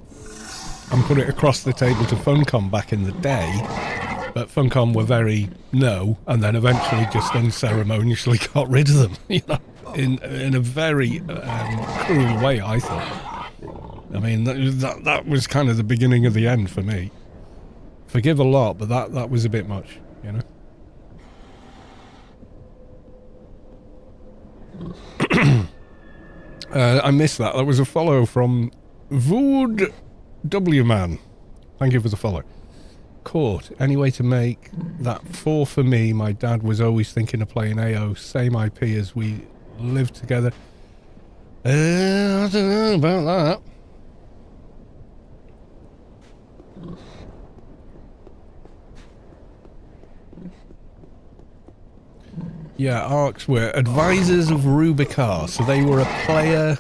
and put it across the table to Funcom back in the day, but Funcom were very no, and then eventually just unceremoniously got rid of them, you know, in a very cruel way, I thought. I mean, that was kind of the beginning of the end for me. Forgive a lot, but that was a bit much, you know. I missed that. That was a follow from Vood W Man. Thank you for the follow. Court. Any way to make that 4 for me? My dad was always thinking of playing AO. Same IP as we lived together. I don't know about that. Yeah, ARCs were advisors of Rubi-ka, so they were a player.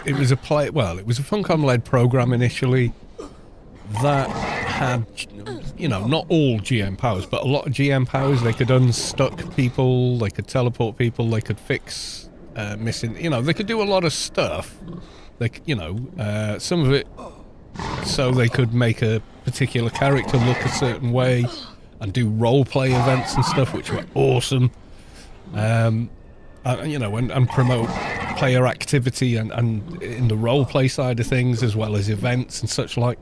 It was a play. Well, it was a Funcom-led program initially that had, you know, not all GM powers, but a lot of GM powers. They could unstuck people, they could teleport people, they could fix missing. You know, they could do a lot of stuff They, you know, some of it so they could make a particular character look a certain way and do role-play events and stuff, which were awesome. You know, and promote player activity and in the role-play side of things, as well as events and such like.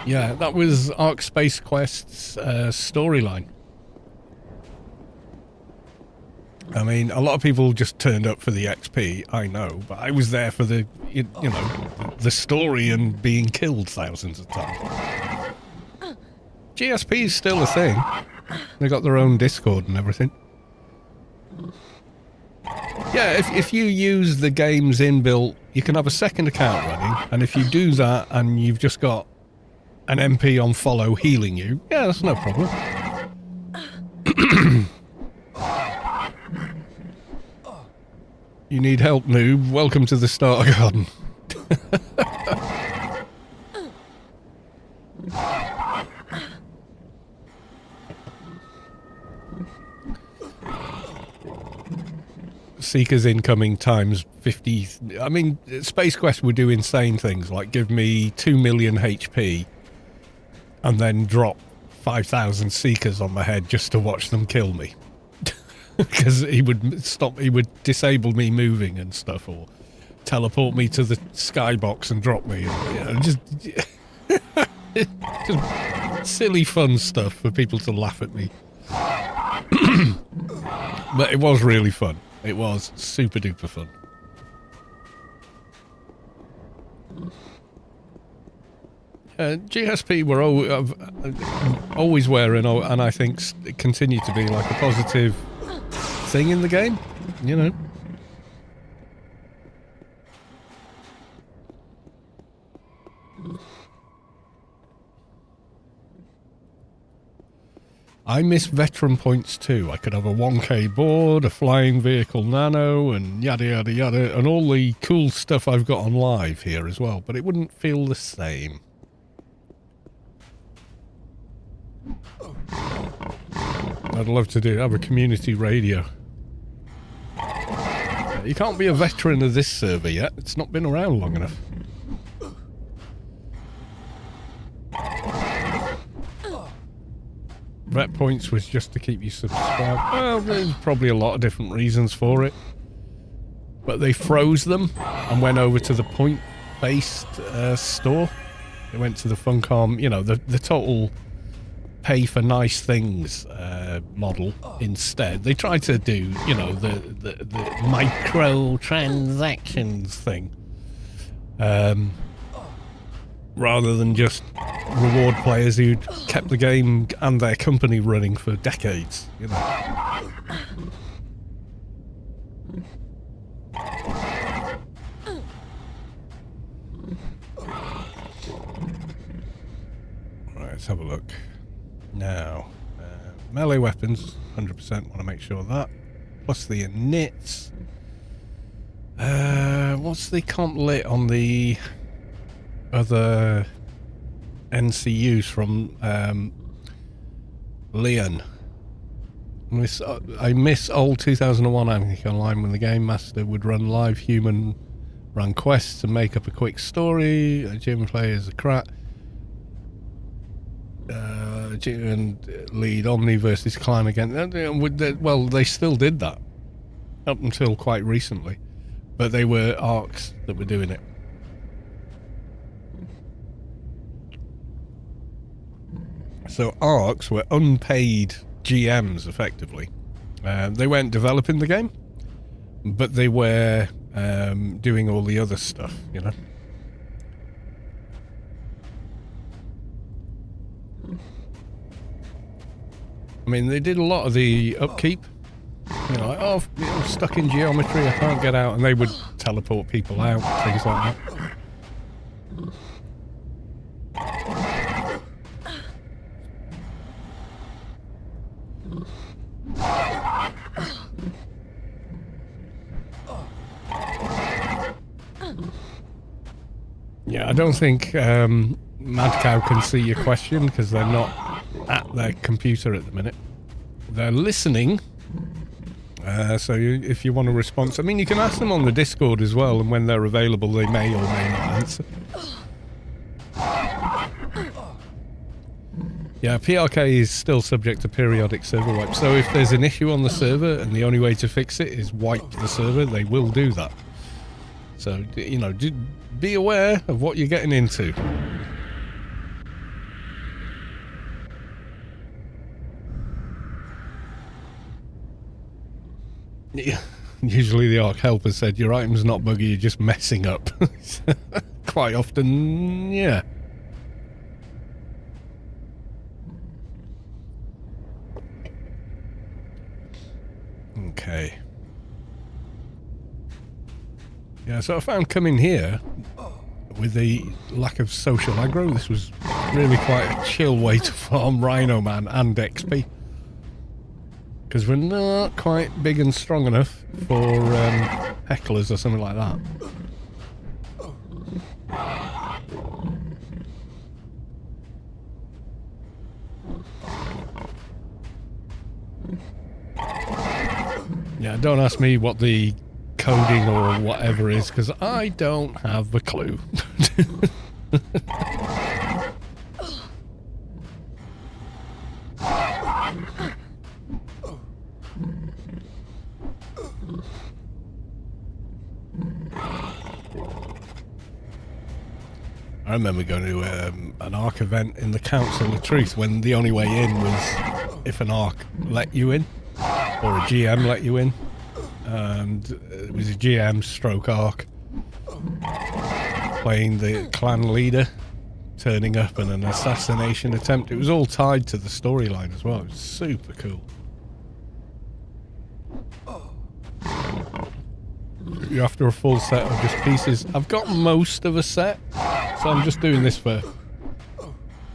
Yeah, that was Ark Space Quest's storyline. I mean, a lot of people just turned up for the XP, I know, but I was there for the, you know, the story and being killed thousands of times. GSP is still a thing. They got their own Discord and everything. Yeah, if you use the game's inbuilt, you can have a second account running, and if you do that and you've just got an MP on follow healing you, yeah, that's no problem. You need help, noob? Welcome to the starter garden. Seekers incoming times 50. I mean, Space Quest would do insane things, like give me 2 million HP and then drop 5,000 Seekers on my head just to watch them kill me. Because he would disable me moving and stuff, or teleport me to the skybox and drop me. You know, just silly fun stuff for people to laugh at me. But it was really fun. It was super duper fun. GSP were always were and I think continue to be like a positive thing in the game, you know. I miss veteran points too. I could have a 1K board, a flying vehicle nano, and yada yada yada, and all the cool stuff I've got on live here as well, but it wouldn't feel the same. I'd love to have a community radio. You can't be a veteran of this server yet. It's not been around long enough. Vet points was just to keep you subscribed. Well, there's probably a lot of different reasons for it. But they froze them and went over to the point-based store. They went to the Funcom, you know, the total pay for nice things model instead. They tried to do, you know, the micro-transactions thing. Rather than just reward players who'd kept the game and their company running for decades, you know. Right, let's have a look. Now, melee weapons, 100%, want to make sure of that. Plus the inits. What's the comp lit on the other NCUs from Leon? I miss old 2001 Anarchy Online when the Game Master would run live human run quests and make up a quick story. Gym players are crap. And lead Omni versus Climb again. Well, they still did that up until quite recently, but they were ARCs that were doing it. So ARCs were unpaid GMs, effectively. They weren't developing the game, but they were doing all the other stuff, you know. I mean, they did a lot of the upkeep. You know, like, oh, I'm stuck in geometry, I can't get out, and they would teleport people out, things like that. Yeah, I don't think Mad Cow can see your question because they're not at their computer at the minute. They're listening, If you want a response, I mean, you can ask them on the Discord as well, and when they're available, they may or may not answer. Yeah, PRK is still subject to periodic server wipe, so if there's an issue on the server and the only way to fix it is wipe the server, they will do that. So, you know, be aware of what you're getting into. Yeah. Usually the Ark Helper said, your item's not buggy, you're just messing up. Quite often, yeah. Okay. Yeah, so I found coming here, with the lack of social aggro, this was really quite a chill way to farm Rhino Man and XP. Because we're not quite big and strong enough for hecklers or something like that. Yeah, don't ask me what the coding or whatever is, because I don't have a clue. I remember going to an Ark event in the Council of Truth when the only way in was if an Ark let you in, or a GM let you in. And it was a GM stroke Ark playing the clan leader, turning up in an assassination attempt. It was all tied to the storyline as well. It was super cool. You're after a full set of just pieces. I've got most of a set, so I'm just doing this for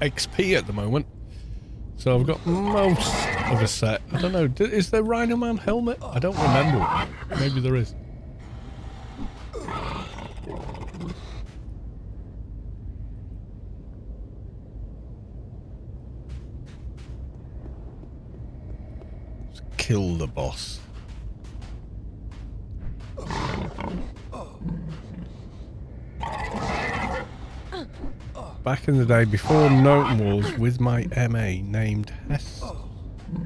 XP at the moment. So I've got most of a set. I don't know, is there Rhino Man helmet? I don't remember. Maybe there is. Let's kill the boss. Back in the day, before Note Wars, with my MA named Hess.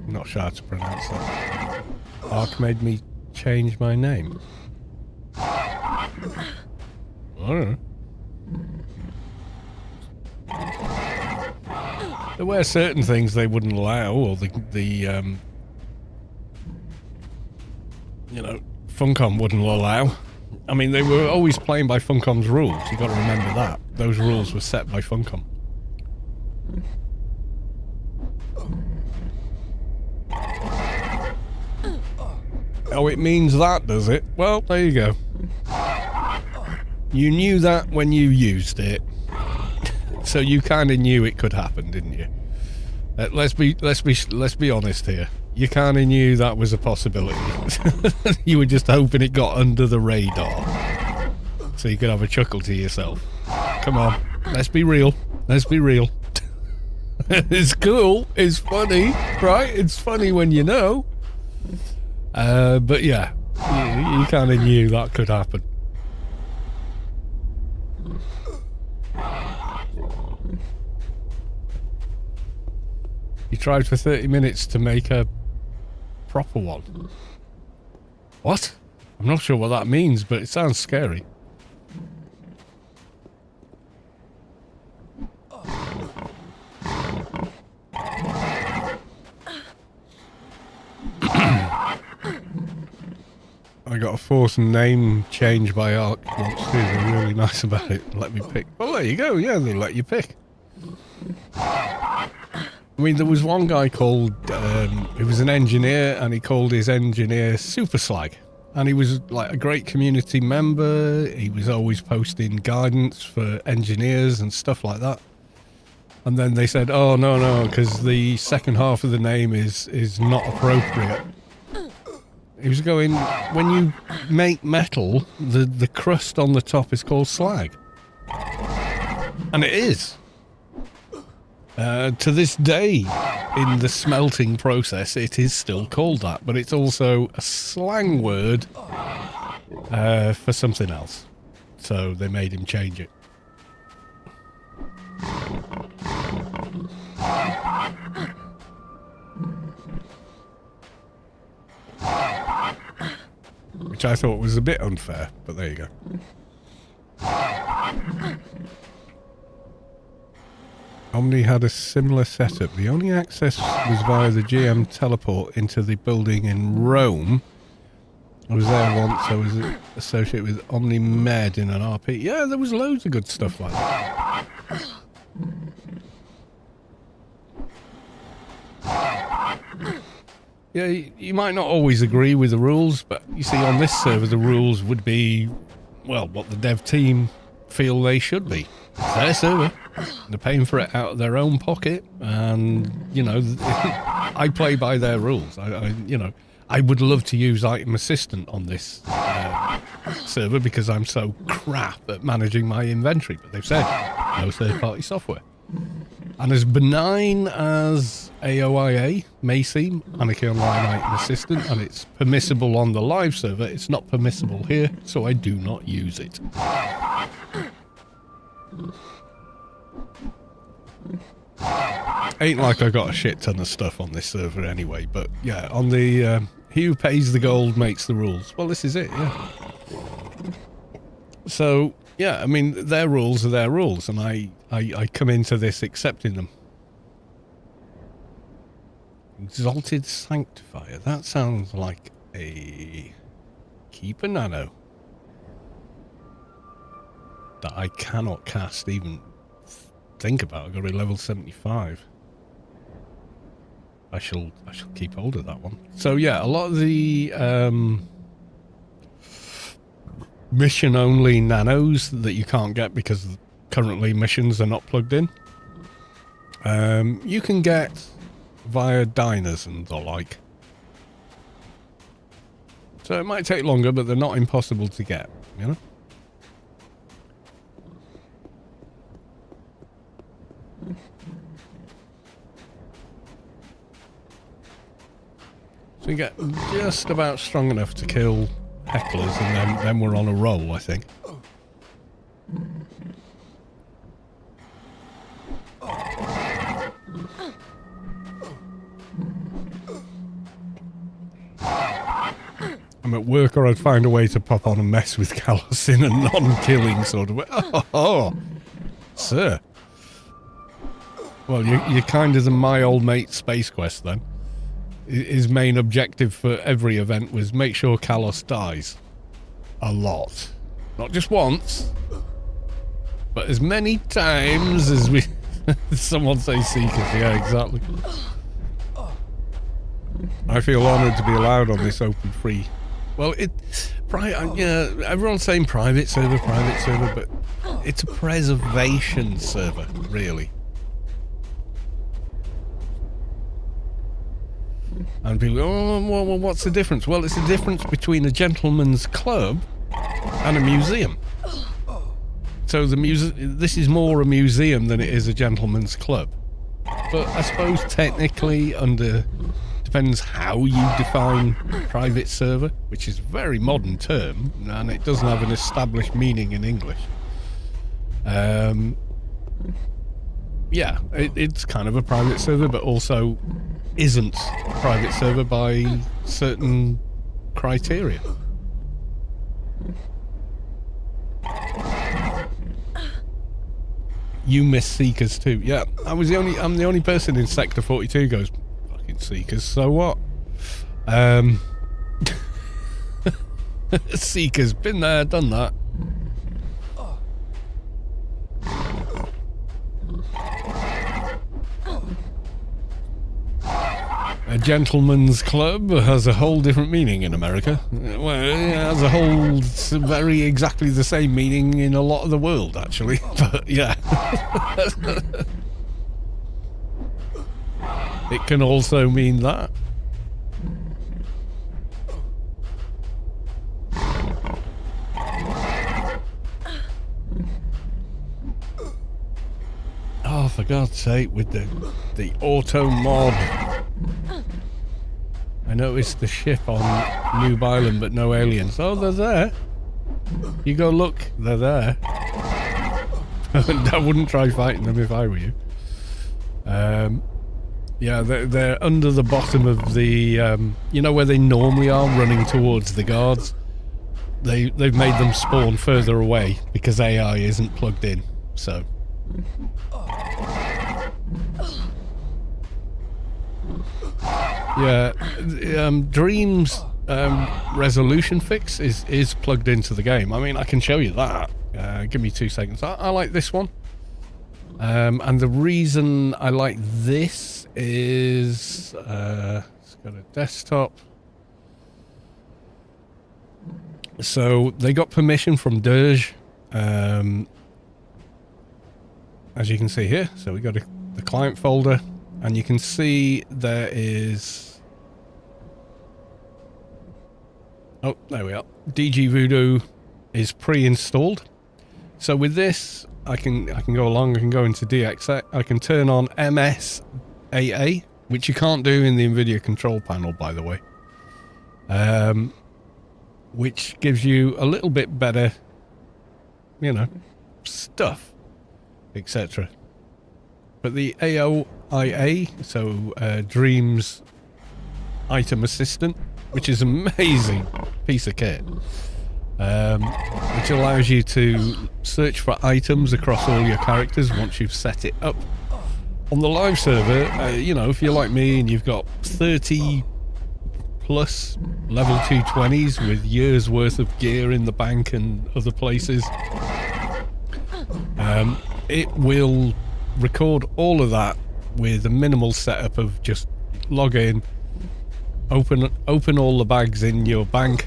Not sure how to pronounce that. Ark made me change my name. I don't know. There were certain things they wouldn't allow, or the you know, Funcom wouldn't allow. I mean, they were always playing by Funcom's rules. You got to remember that. Those rules were set by Funcom. Oh, it means that, does it? Well, there you go. You knew that when you used it, so you kind of knew it could happen, didn't you? Let's be honest here. You kind of knew that was a possibility. You were just hoping it got under the radar, so you could have a chuckle to yourself. Come on, let's be real. Let's be real. It's cool. It's funny, right? It's funny when you know. But yeah, you kind of knew that could happen. You tried for 30 minutes to make a proper one. What? I'm not sure what that means, but it sounds scary. I got a forced name change by Ark once too. They're really nice about it. Let me pick. Oh, there you go. Yeah, they let you pick. I mean, there was one guy called, he was an engineer, and he called his engineer Super Slag. And he was like a great community member. He was always posting guidance for engineers and stuff like that. And then they said, oh, no, because the second half of the name is not appropriate. He was going, when you make metal, the crust on the top is called slag. And it is. To this day, in the smelting process, it is still called that, but it's also a slang word for something else. So they made him change it. Which I thought was a bit unfair, but there you go. Omni had a similar setup. The only access was via the GM teleport into the building in Rome. I was there once. I was associated with Omni Med in an RP. Yeah, there was loads of good stuff like that. Yeah, you might not always agree with the rules, but you see on this server the rules would be, well, what the dev team feel they should be. It's their server. They're paying for it out of their own pocket, and, you know, I play by their rules. I would love to use Item Assistant on this server because I'm so crap at managing my inventory, but they've said no third-party software. And as benign as AOIA may seem, Anarchy Online Item Assistant, and it's permissible on the live server, it's not permissible here, so I do not use it. Ain't like I got a shit ton of stuff on this server anyway, but yeah, on the he who pays the gold makes the rules. Well, this is it, yeah. So, yeah, I mean, their rules are their rules, and I come into this accepting them. Exalted Sanctifier. That sounds like a Keeper Nano that I cannot cast, even think about. I've got to level 75. I shall keep hold of that one. So yeah, a lot of the mission only nanos that you can't get because currently missions are not plugged in, you can get via diners and the like. So it might take longer, but they're not impossible to get, you know? So you get just about strong enough to kill hecklers, and then we're on a roll, I think. I'm at work, or I'd find a way to pop on and mess with Callus in a non-killing sort of way. Oh, sir. Well, you're kind of the My Old Mate Space Quest then. His main objective for every event was make sure Callus dies. A lot. Not just once, but as many times as we... Someone say Seekers. Yeah, exactly. I feel honoured to be allowed on this open free. Well, yeah, everyone's saying private server, but it's a preservation server, really. And people go, oh, well, what's the difference? Well, it's the difference between a gentleman's club and a museum. So this is more a museum than it is a gentleman's club. But I suppose technically depends how you define private server, which is a very modern term, and it doesn't have an established meaning in English. Yeah, it's kind of a private server, but also isn't a private server by certain criteria. You miss Seekers too. Yeah, I'm the only person in Sector 42 who goes, fucking Seekers, so what? Seekers, been there, done that. A gentleman's club has a whole different meaning in America. Well, it has a whole very exactly the same meaning in a lot of the world, actually. But yeah. It can also mean that. Oh, for God's sake, with the auto mod. I noticed the ship on Noob Island, but no aliens. Oh, they're there. You go look, they're there. I wouldn't try fighting them if I were you. Yeah, they're under the bottom of the, you know where they normally are, running towards the guards? They've made them spawn further away because AI isn't plugged in, so... Yeah, Dream's resolution fix is plugged into the game. I mean, I can show you that. Give me 2 seconds. I like this one. And the reason I like this is... it's got a desktop. So, they got permission from Dirge. As you can see here. So, we got the client folder. And you can see there is... Oh, there we are. DG Voodoo is pre-installed. So with this, I can go along, I can go into DX, I can turn on MSAA, which you can't do in the NVIDIA control panel, by the way. Which gives you a little bit better, you know, stuff, etc. But the AOIA, so Dream's item assistant, which is an amazing piece of kit, which allows you to search for items across all your characters once you've set it up. On the live server, you know, if you're like me and you've got 30 plus level 220s with years worth of gear in the bank and other places, it will record all of that with a minimal setup of just log in, open all the bags in your bank,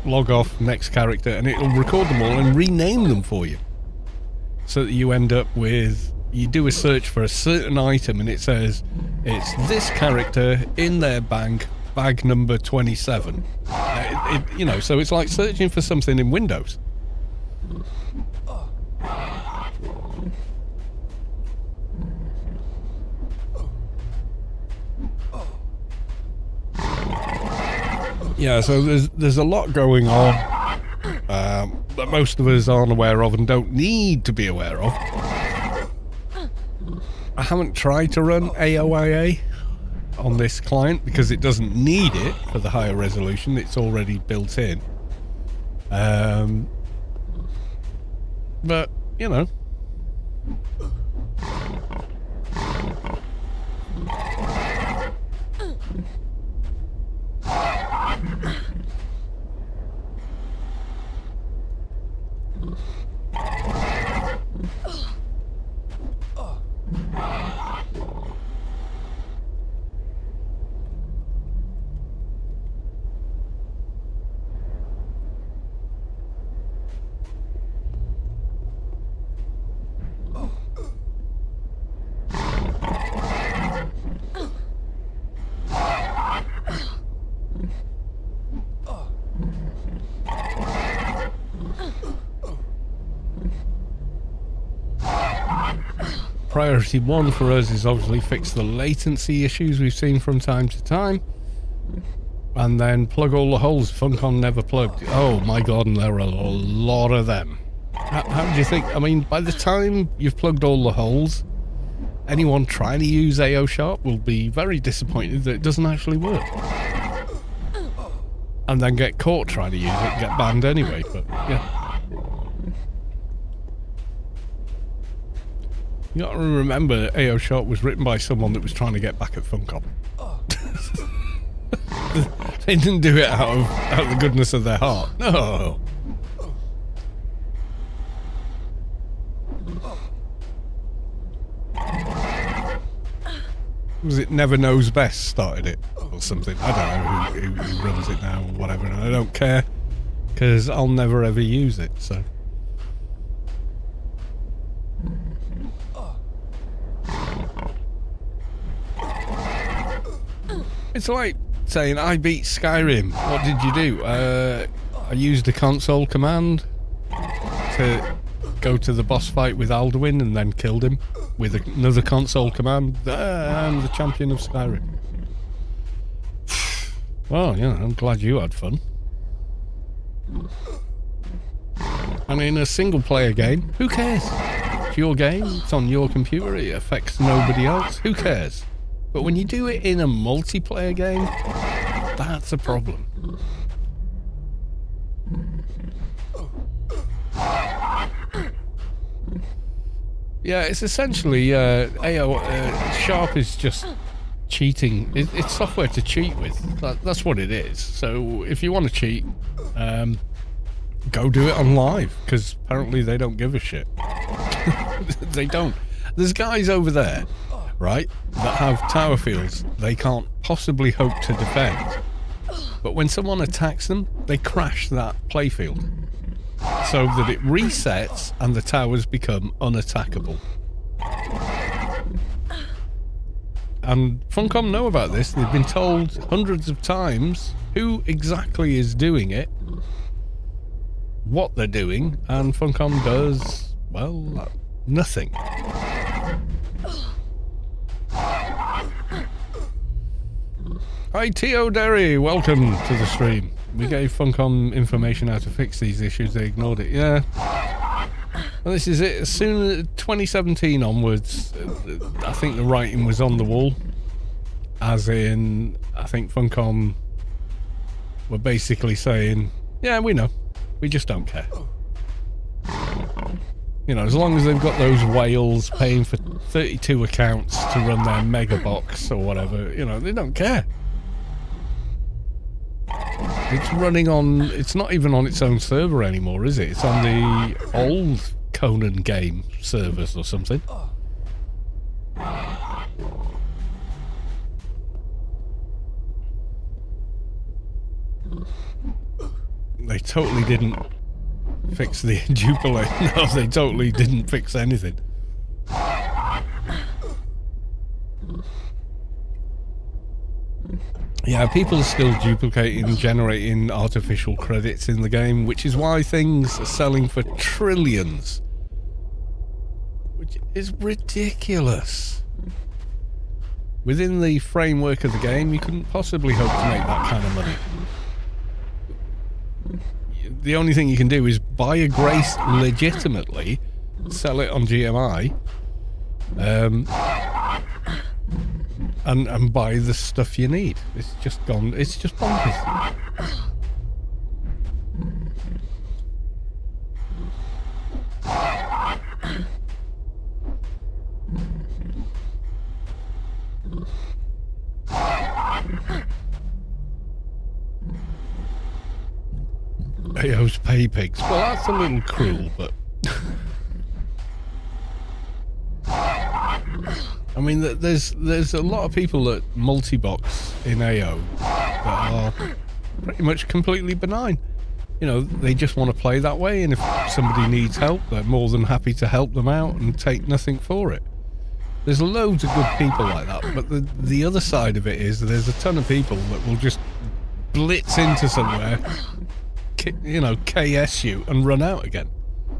log off, next character, and it'll record them all and rename them for you. So that you end up with, you do a search for a certain item and it says, it's this character in their bank, bag number 27. You know, so it's like searching for something in Windows. Yeah, so there's a lot going on that most of us aren't aware of and don't need to be aware of. I haven't tried to run AOIA on this client because it doesn't need it for the higher resolution. It's already built in. But, you know. Priority 1 for us is obviously fix the latency issues we've seen from time to time. And then plug all the holes Funcom never plugged. Oh my god, and there are a lot of them. How do you think? I mean, by the time you've plugged all the holes, anyone trying to use AO Sharp will be very disappointed that it doesn't actually work. And then get caught trying to use it, get banned anyway, but yeah. You gotta remember, AO Sharp was written by someone that was trying to get back at Funcom. They didn't do it out of the goodness of their heart. No. Was it Never Knows Best started it or something? I don't know who runs it now or whatever, and I don't care because I'll never ever use it, so. It's like saying, I beat Skyrim. What did you do? I used a console command to go to the boss fight with Alduin and then killed him with another console command. I'm the champion of Skyrim. Well, yeah, I'm glad you had fun. And in a single-player game, who cares? It's your game, it's on your computer, it affects nobody else, who cares? But when you do it in a multiplayer game, that's a problem. Yeah, it's essentially Sharp is just cheating. It's software to cheat with. That's what it is. So if you want to cheat, go do it on live, because apparently they don't give a shit. They don't. There's guys over there, right, that have tower fields they can't possibly hope to defend. But when someone attacks them, they crash that playfield, so that it resets and the towers become unattackable. And Funcom know about this. They've been told hundreds of times who exactly is doing it, what they're doing, and Funcom does, well, nothing. Hi T.O. Derry, welcome to the stream. We gave Funcom information how to fix these issues, they ignored it. Yeah. Well, this is it. As soon as 2017 onwards, I think the writing was on the wall. As in, I think Funcom were basically saying, yeah, we know. We just don't care. You know, as long as they've got those whales paying for 32 accounts to run their mega box or whatever, you know, they don't care. It's running on... It's not even on its own server anymore, is it? It's on the old Conan game servers or something. They totally didn't fix the duplicate. No, they totally didn't fix anything. Yeah, people are still duplicating, generating artificial credits in the game, which is why things are selling for trillions. Which is ridiculous. Within the framework of the game, you couldn't possibly hope to make that kind of money. The only thing you can do is buy a Grace legitimately, sell it on GMI, and buy the stuff you need. It's just gone. It's just bonkers. AO's pay pigs. Well, that's a little cruel, but I mean, there's a lot of people that multi-box in AO that are pretty much completely benign. You know, they just want to play that way, and if somebody needs help, they're more than happy to help them out and take nothing for it. There's loads of good people like that, but the other side of it is there's a ton of people that will just blitz into somewhere, you know, KS you and run out again.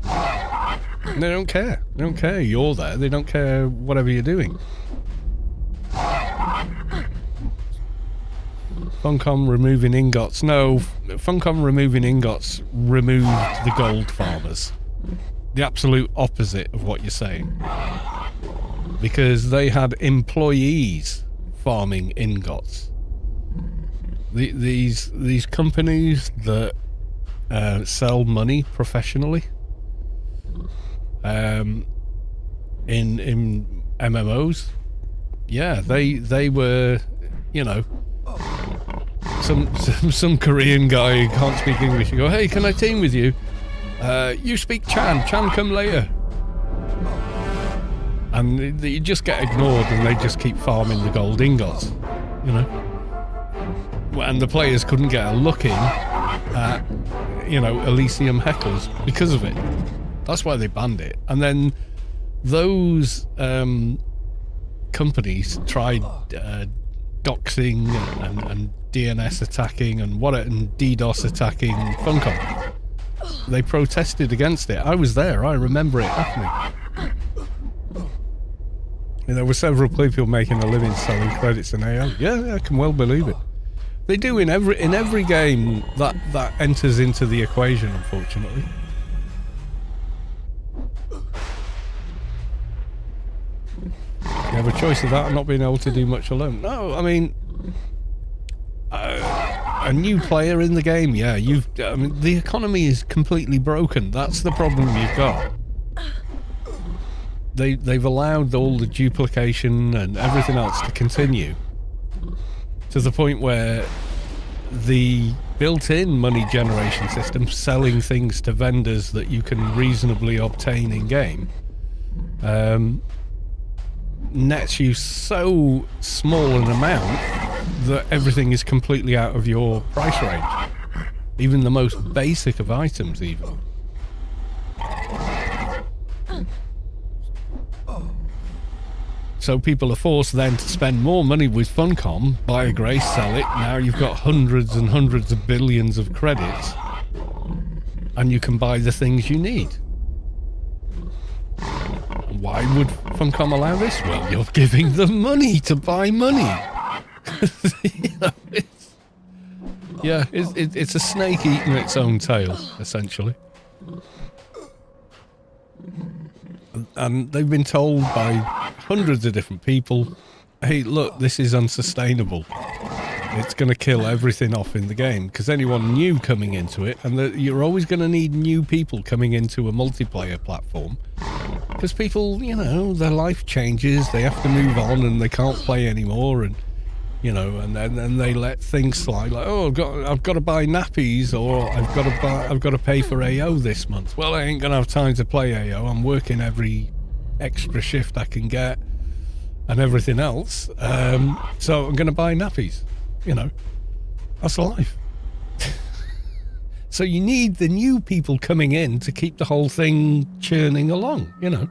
And they don't care. They don't care you're there. They don't care whatever you're doing. Funcom removing ingots. No, Funcom removing ingots removed the gold farmers. The absolute opposite of what you're saying. Because they had employees farming ingots. These companies that sell money professionally in MMOs, yeah, they were, you know, some Korean guy who can't speak English. You go, hey, can I team with you? You speak Chan come later. And you just get ignored, and they just keep farming the gold ingots, you know. And the players couldn't get a look in at, you know, Elysium hecklers because of it. That's why they banned it. And then those companies tried doxing and DNS attacking and DDoS attacking Funcom. they protested against it. I was there. I remember it happening. And there were several people making a living selling credits and AO. Yeah, I can well believe it. They do in every game that enters into the equation, unfortunately. You have a choice of that and not being able to do much alone. No, I mean, a new player in the game, yeah, I mean, the economy is completely broken. That's the problem you've got. They've allowed all the duplication and everything else to continue to the point where the built-in money generation system, selling things to vendors that you can reasonably obtain in-game, nets you so small an amount that everything is completely out of your price range. Even the most basic of items, even. So people are forced then to spend more money with Funcom, buy a Grace, sell it. Now you've got hundreds and hundreds of billions of credits, and you can buy the things you need. Why would Funcom allow this? Well, you're giving them money to buy money. It's a snake eating its own tail, essentially. And they've been told by hundreds of different people, hey, look, this is unsustainable. It's going to kill everything off in the game, because anyone new coming into it, and you're always going to need new people coming into a multiplayer platform, because people, you know, their life changes, they have to move on, and they can't play anymore, and you know, and then they let things slide, like, oh, I've got to buy nappies, or I've got to pay for AO this month. Well, I ain't gonna have time to play AO. I'm working every extra shift I can get, and everything else. So I'm gonna buy nappies. You know, that's life. So you need the new people coming in to keep the whole thing churning along. You know,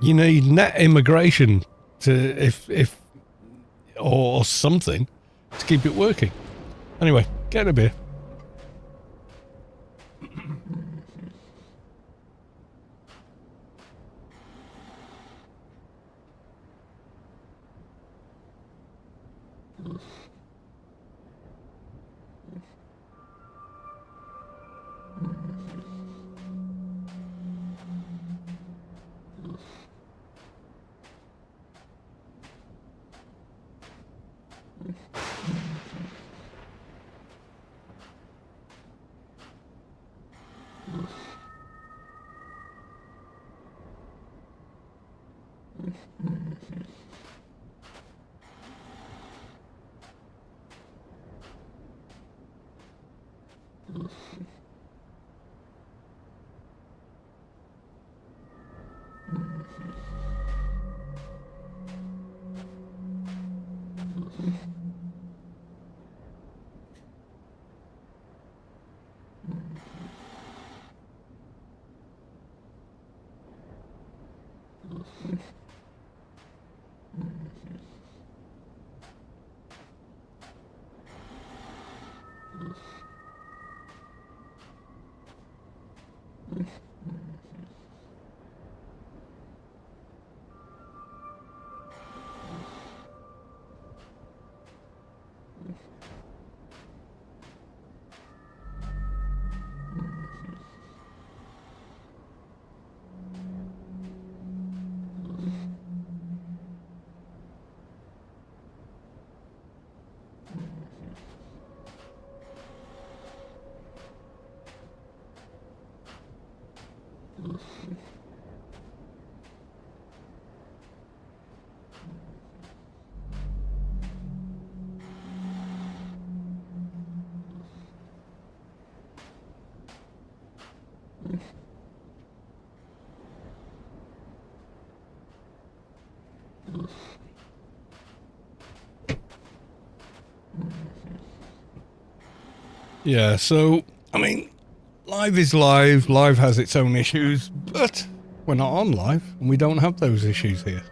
you need net immigration to if. Or something to keep it working. Anyway, get a beer. Yeah, so, I mean, live is live. Live has its own issues, but we're not on live, and we don't have those issues here.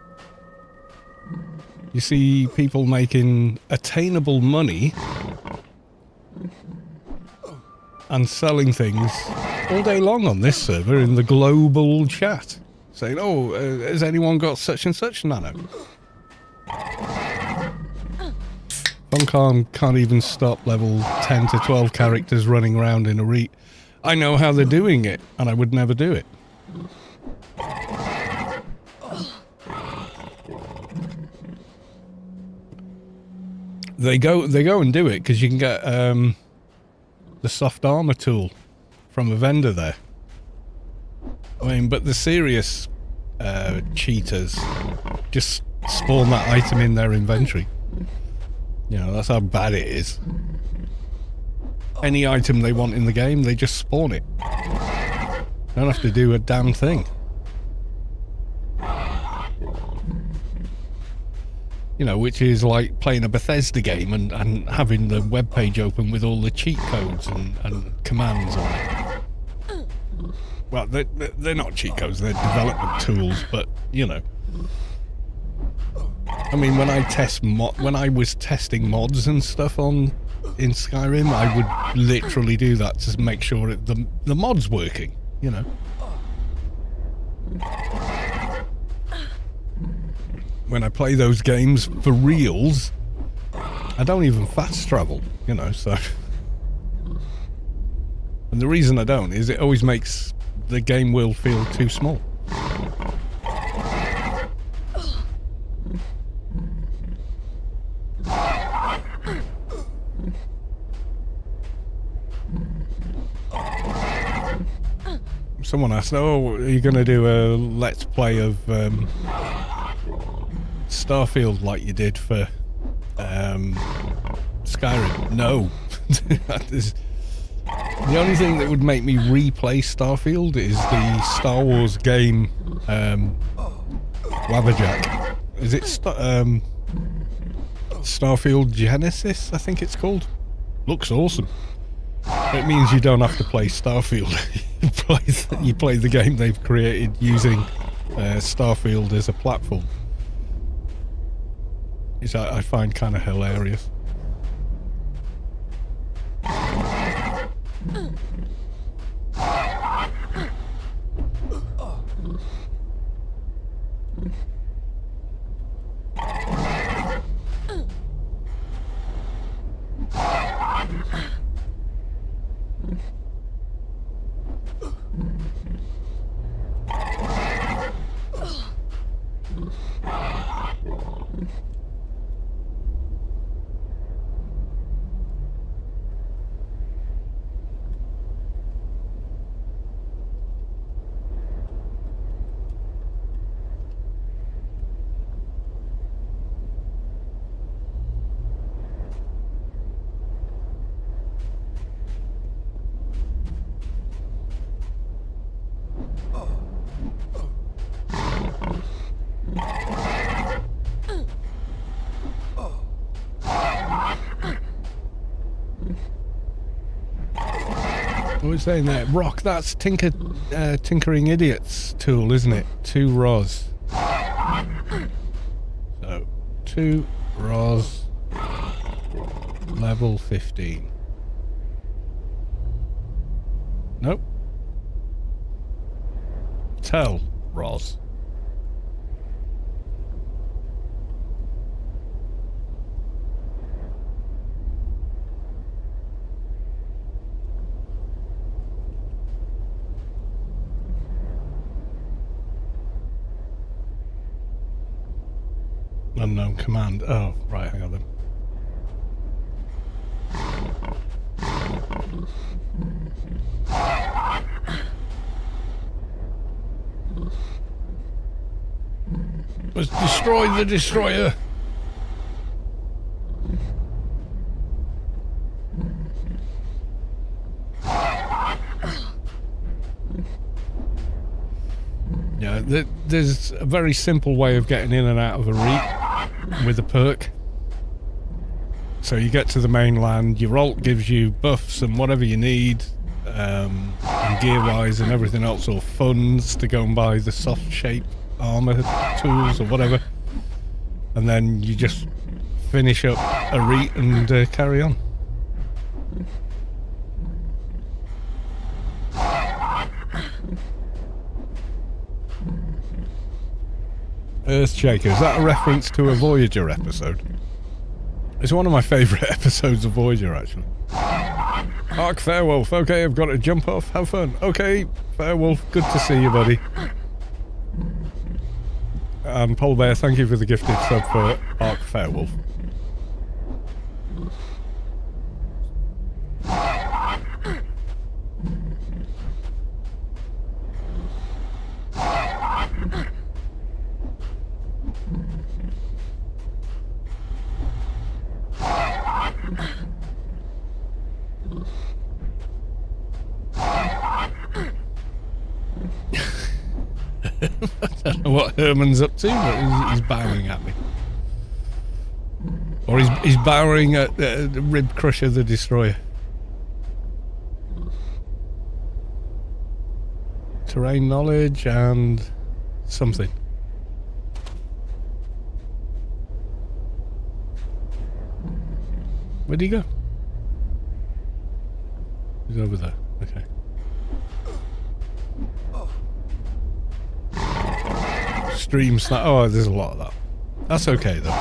You see people making attainable money and selling things all day long on this server in the global chat, saying, "Oh, has anyone got such and such nano?" Funcom can't even stop level 10 to 12 characters running around in a reet. I know how they're doing it, and I would never do it. They go and do it because you can get the soft armor tool from a vendor there. I mean, but the serious cheaters just spawn that item in their inventory. You know, that's how bad it is. Any item they want in the game, they just spawn it. Don't have to do a damn thing. You know, which is like playing a Bethesda game and having the web page open with all the cheat codes and commands on it. Well, they're not cheat codes, they're development tools, but, you know. I mean, when I was testing mods and stuff in Skyrim, I would literally do that to make sure that the mod's working, you know. When I play those games for reals, I don't even fast travel, you know, so. And the reason I don't is it always makes the game world feel too small. Someone asked, "Oh, are you going to do a let's play of Starfield like you did for Skyrim?" No. The only thing that would make me replay Starfield is the Star Wars game Wabberjack. Is it Starfield Genesis, I think it's called? Looks awesome. It means you don't have to play Starfield. You play the game they've created using Starfield as a platform. Which I find kind of hilarious. What was saying there? Rock, that's Tinkering Idiot's tool, isn't it? 2 ROS. So, 2 ROS, level 15. Nope. Tell ROS. Unknown command. Oh, right, hang on then. Let's destroy the destroyer. Yeah, there's a very simple way of getting in and out of a reap with a perk. So you get to the mainland, your alt gives you buffs and whatever you need, and gear-wise and everything else, or funds to go and buy the soft shape armor tools or whatever, and then you just finish up a reat and carry on. Earthshaker, is that a reference to a Voyager episode? It's one of my favourite episodes of Voyager, actually. Ark Fairwolf, okay, I've got to jump off, have fun. Okay, Fairwolf, good to see you, buddy. And Paul Bear, thank you for the gifted sub for Ark Fairwolf. I don't know what Herman's up to, but he's bowing at me. Or he's bowing at Rib Crusher the Destroyer. Terrain knowledge and something. Where'd he go? He's over there. Okay. Stream sniper. Oh, there's a lot of that. That's okay though.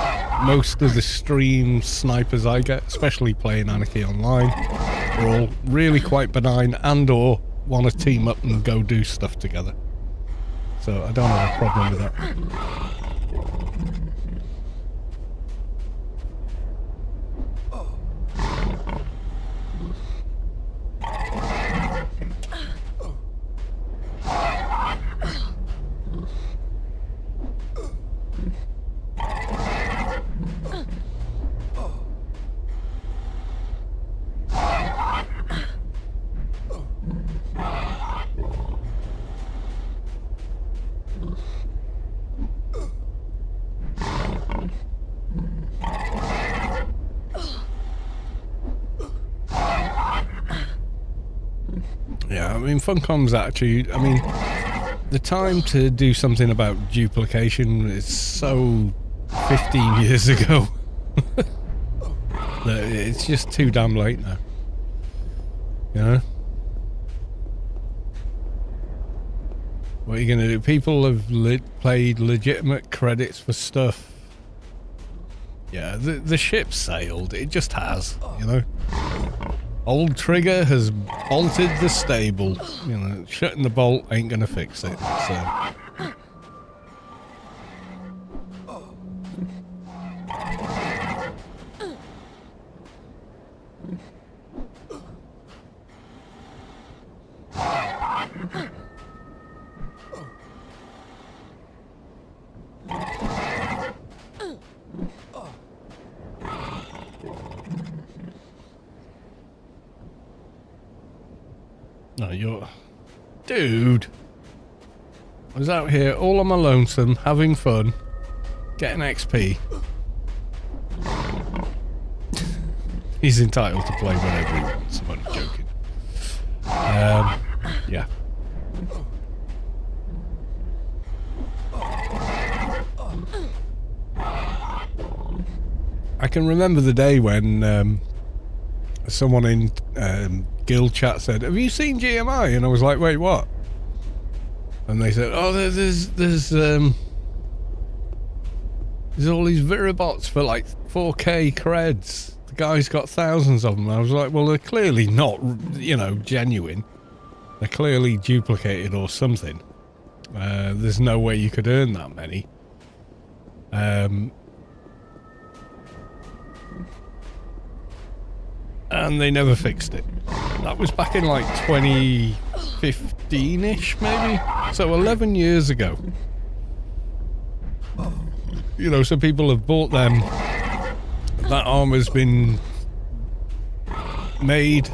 Most of the stream snipers I get, especially playing Anarchy Online, are all really quite benign and/or want to team up and go do stuff together. So I don't have a problem with that. Yeah, I mean, Funcom's attitude, I mean, the time to do something about duplication is so 15 years ago. That it's just too damn late now. You know? What are you going to do? People have played legitimate credits for stuff. Yeah, the ship sailed. It just has, you know? Old Trigger has bolted the stable. You know, shutting the bolt ain't gonna fix it, so... No, you're... Dude! I was out here all on my lonesome, having fun, getting XP. He's entitled to play whenever he wants, I'm only joking. Yeah. I can remember the day when someone in guild chat said, "Have you seen GMI?" And I was like, "Wait, what?" And they said, "Oh, there's all these Viribots for like 4K creds. The guy's got thousands of them." And I was like, "Well, they're clearly not, you know, genuine. They're clearly duplicated or something. There's no way you could earn that many." And they never fixed it. That was back in like 2015-ish, maybe? So 11 years ago. You know, so people have bought them. That armor's been made.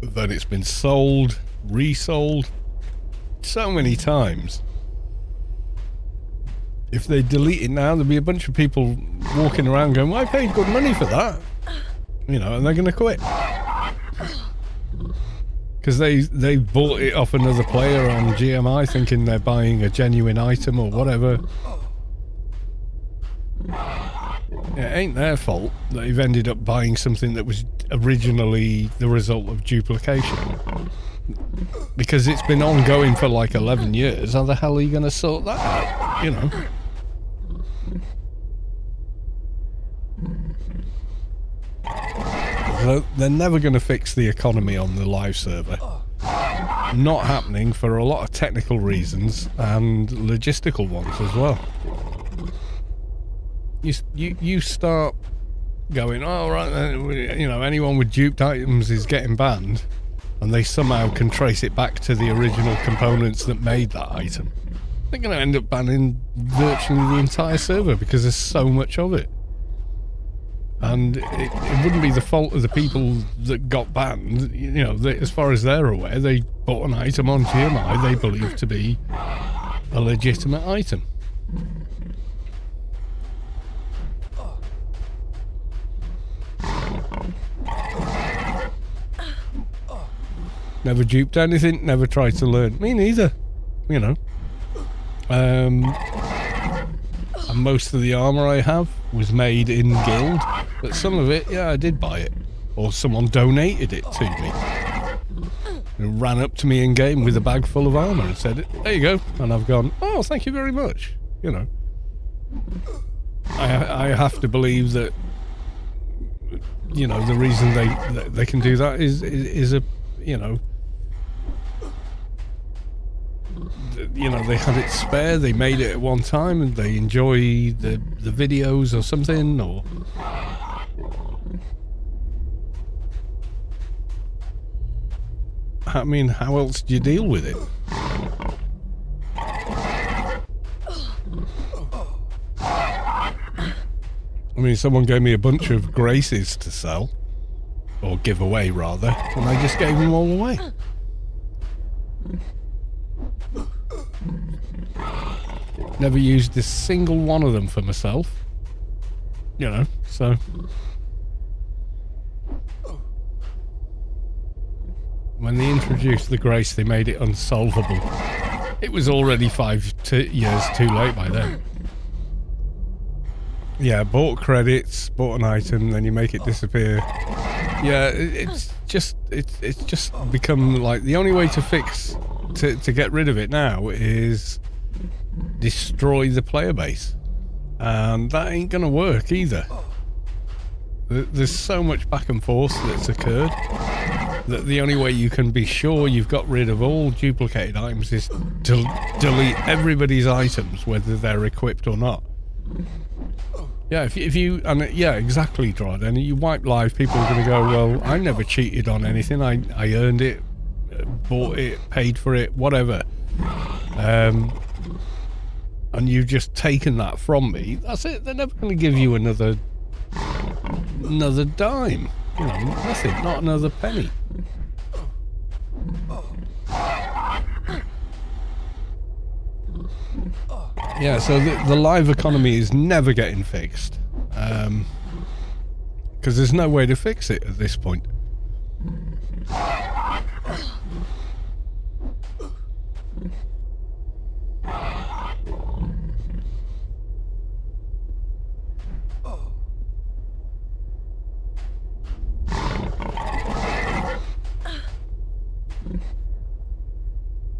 Then it's been sold, resold. So many times. If they delete it now, there'll be a bunch of people walking around going, "Well, I paid good money for that." You know, and they're going to quit. Because they bought it off another player on GMI thinking they're buying a genuine item or whatever. It ain't their fault that they've ended up buying something that was originally the result of duplication. Because it's been ongoing for like 11 years. How the hell are you going to sort that out? You know? So they're never going to fix the economy on the live server. Not happening for a lot of technical reasons and logistical ones as well. You start going, oh right, you know, anyone with duped items is getting banned, and they somehow can trace it back to the original components that made that item. They're going to end up banning virtually the entire server because there's so much of it. And it wouldn't be the fault of the people that got banned. You know, as far as they're aware, they bought an item on GMI they believe to be a legitimate item. Never duped anything, never tried to learn. Me neither, you know. And most of the armour I have was made in guild, but some of it, yeah, I did buy it. Or someone donated it to me. And ran up to me in game with a bag full of armour and said, there you go. And I've gone, oh, thank you very much. You know. I have to believe that, you know, the reason they can do that is a, you know, they had it spare, they made it at one time and they enjoy the videos or something, or I mean, how else do you deal with it? I mean, someone gave me a bunch of graces to sell, or give away rather, and I just gave them all away. Never used a single one of them for myself, you know, so. When they introduced the grace, they made it unsolvable. It was already 5 years too late by then. Yeah, bought credits, bought an item, then you make it disappear. Yeah, it's just become like the only way to fix, to get rid of it now is destroy the player base. And that ain't gonna work either. There's so much back and forth that's occurred that the only way you can be sure you've got rid of all duplicated items is to delete everybody's items, whether they're equipped or not. Yeah, if you, and yeah, exactly, Drod. And you wipe live, people are going to go, well, I never cheated on anything. I earned it, bought it, paid for it, whatever. And you've just taken that from me. That's it. They're never going to give you another dime. You know, nothing. Not another penny. Yeah, so the live economy is never getting fixed. Because there's no way to fix it at this point.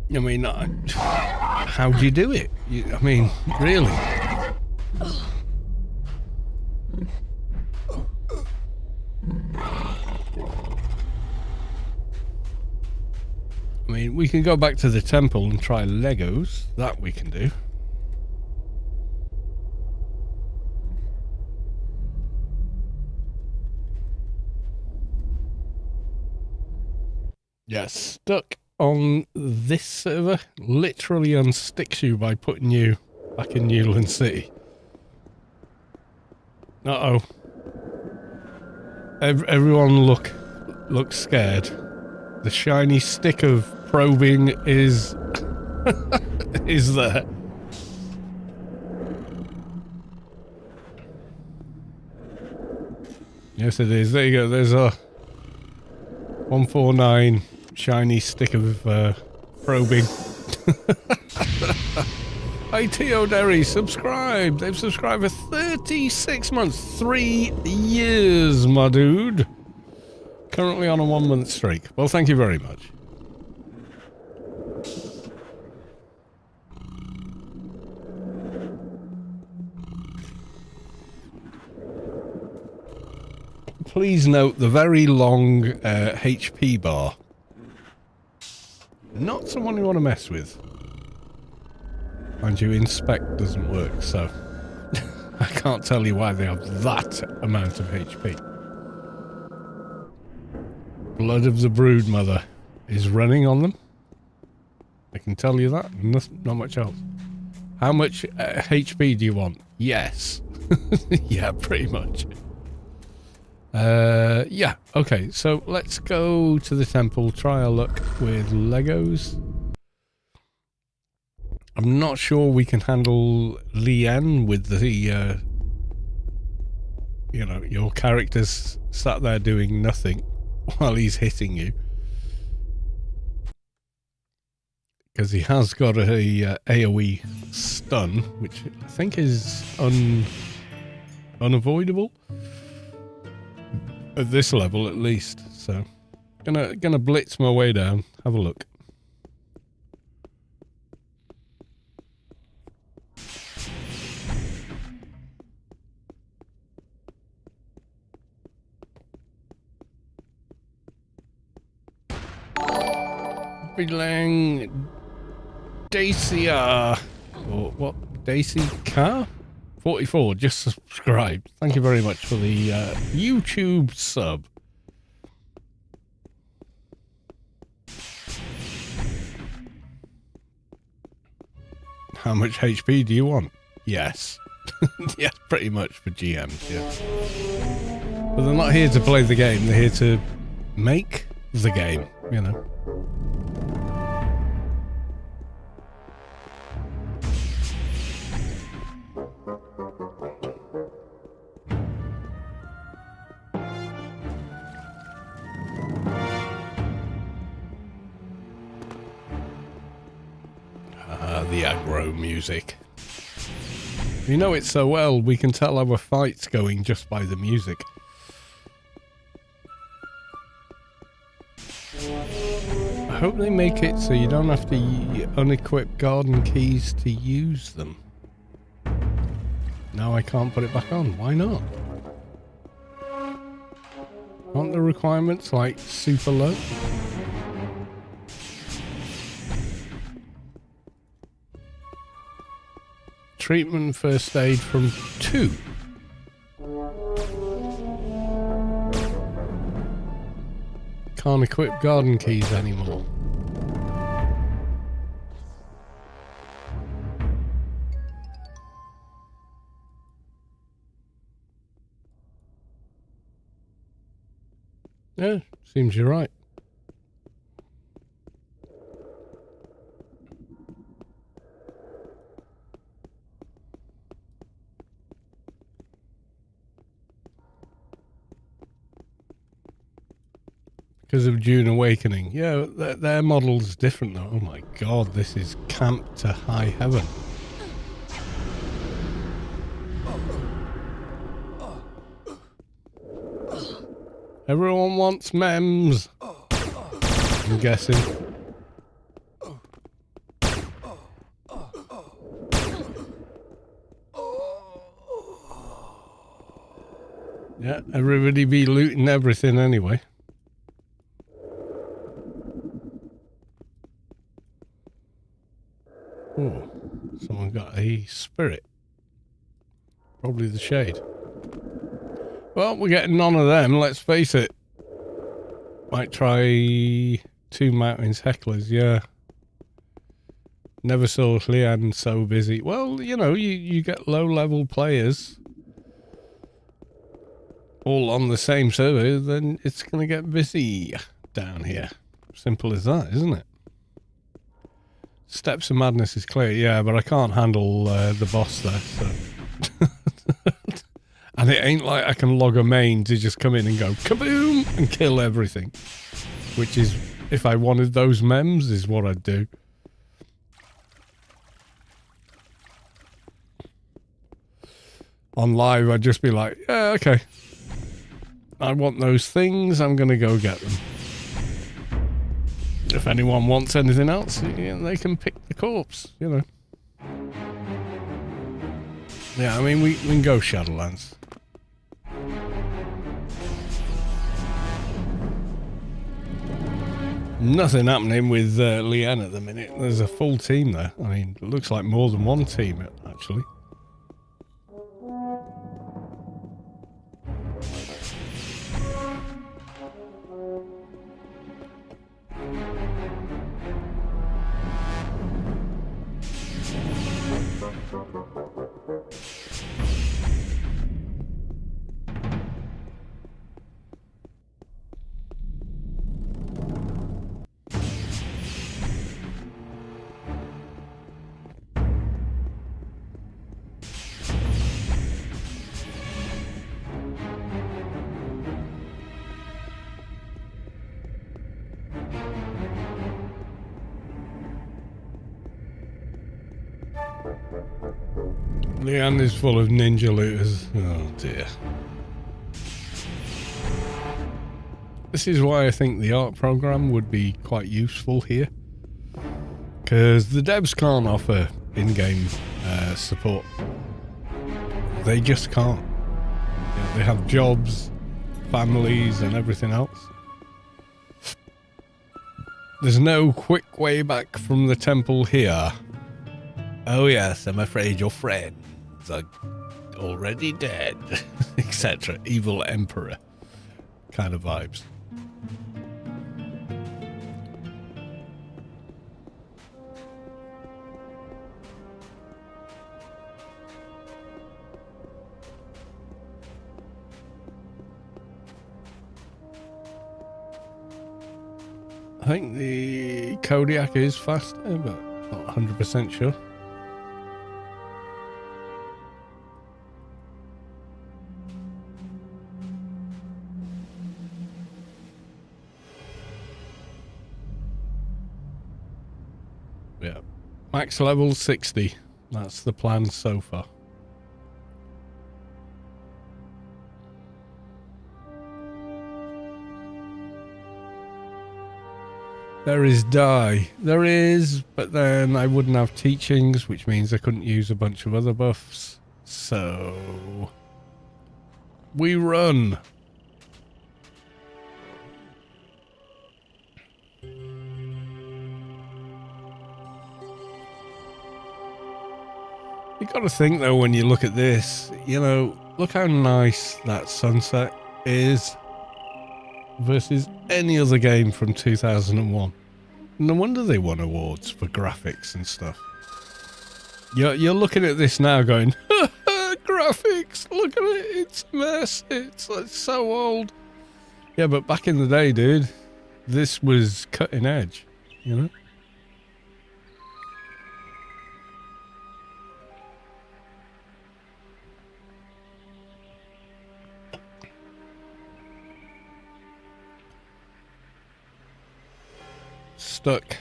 I mean, how do you do it? I mean, really? I mean, we can go back to the temple and try Legos. That we can do. Yeah, stuck on this server literally unsticks you by putting you back in Newland City. Uh-oh. Everyone look scared. The shiny stick of probing is is there. Yes it is. There you go. There's a 149 shiny stick of probing. Hey T.O. Derry, subscribe. They've subscribed for 36 months. 3 years, my dude. Currently on a 1 month streak. Well, thank you very much. please note the very long HP bar. Not someone you want to mess with. Mind you, inspect doesn't work, so I can't tell you why they have that amount of HP. Blood of the Broodmother is running on them. I can tell you that. Not much else. How much HP do you want? Yes. Yeah, pretty much. Yeah, okay, so let's go to the temple, try our luck with Legos. I'm not sure we can handle Leanne with the, you know, your character's sat there doing nothing while he's hitting you. Because he has got a AoE stun, which I think is unavoidable. At this level, at least. So, gonna blitz my way down. Have a look. Bilang Dacia. Or what? Dacia Car? 44, just subscribed. Thank you very much for the YouTube sub. How much HP do you want? Yes. Yeah, pretty much for GMs, yeah. But they're not here to play the game, they're here to make the game, you know. The aggro music. We know it so well, we can tell our fight's going just by the music. I hope they make it so you don't have to unequip garden keys to use them. Now I can't put it back on. Why not? Aren't the requirements like super low? Treatment first aid from 2. Can't equip garden keys anymore. Yeah, seems you're right. Because of Dune Awakening. Yeah, their model's different though. Oh my god, this is camp to high heaven. Everyone wants mems. I'm guessing. Yeah, everybody be looting everything anyway. Oh, someone got a spirit. Probably the shade. Well, we're getting none of them, let's face it. Might try 2 mountains hecklers, yeah. Never saw Leanne so busy. Well, you know, you get low-level players all on the same server, then it's going to get busy down here. Simple as that, isn't it? Steps of Madness is clear, yeah, but I can't handle the boss there, so... And it ain't like I can log a main to just come in and go kaboom and kill everything. Which is, if I wanted those mems, is what I'd do. On live, I'd just be like, yeah, okay. I want those things, I'm gonna go get them. If anyone wants anything else, they can pick the corpse, you know. Yeah, I mean, we can go Shadowlands. Nothing happening with Leanne at the minute. There's a full team there. I mean, it looks like more than one team, actually. Leanne is full of ninja looters. Oh dear. This is why I think the art program would be quite useful here. Because the devs can't offer in-game support. They just can't. You know, they have jobs, families and everything else. There's no quick way back from the temple here. Oh yes, I'm afraid your friends are already dead, etc. Evil Emperor kind of vibes. I think the Kodiak is faster, but not 100% sure. Yeah, max level 60. That's the plan so far. There is die. There is, but then I wouldn't have teachings, which means I couldn't use a bunch of other buffs. So we run. You got to think though, when you look at this, you know, look how nice that sunset is versus any other game from 2001. No wonder they won awards for graphics and stuff. You're looking at this now going, graphics, look at it, it's a mess, it's so old. Yeah, but back in the day, dude, this was cutting edge, you know? Stuck.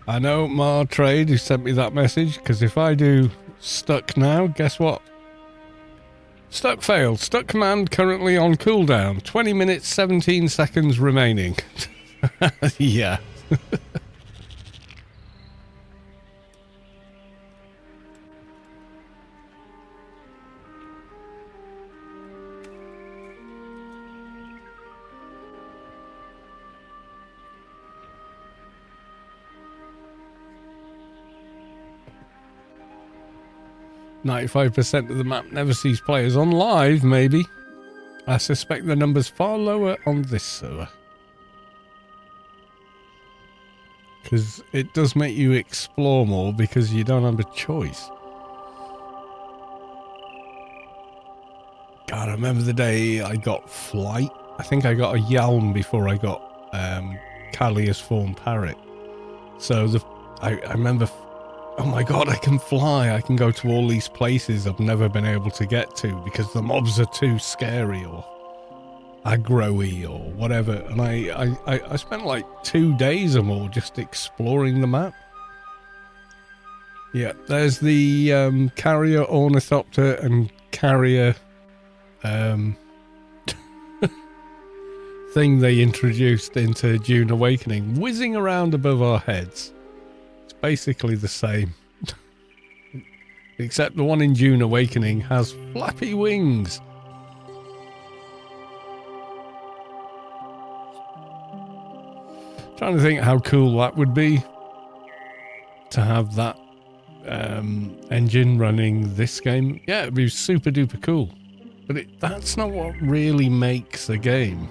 I know Mar Trade who sent me that message, because if I do stuck now, guess what? Stuck failed. Stuck command currently on cooldown. 20 minutes, 17 seconds remaining. Yeah. 95% of the map never sees players on live, maybe. I suspect the number's far lower on this server. Because it does make you explore more because you don't have a choice. God, I remember the day I got flight. I think I got a Yalm before I got Callius Form Parrot. So I remember, oh my god, I can fly. I can go to all these places I've never been able to get to because the mobs are too scary or aggro-y or whatever. And I spent like 2 days or more just exploring the map. Yeah, there's the carrier ornithopter and carrier thing they introduced into Dune Awakening, whizzing around above our heads. It's basically the same. Except the one in Dune Awakening has flappy wings. Trying to think how cool that would be to have that engine running this game. Yeah, it'd be super duper cool. But that's not what really makes a game.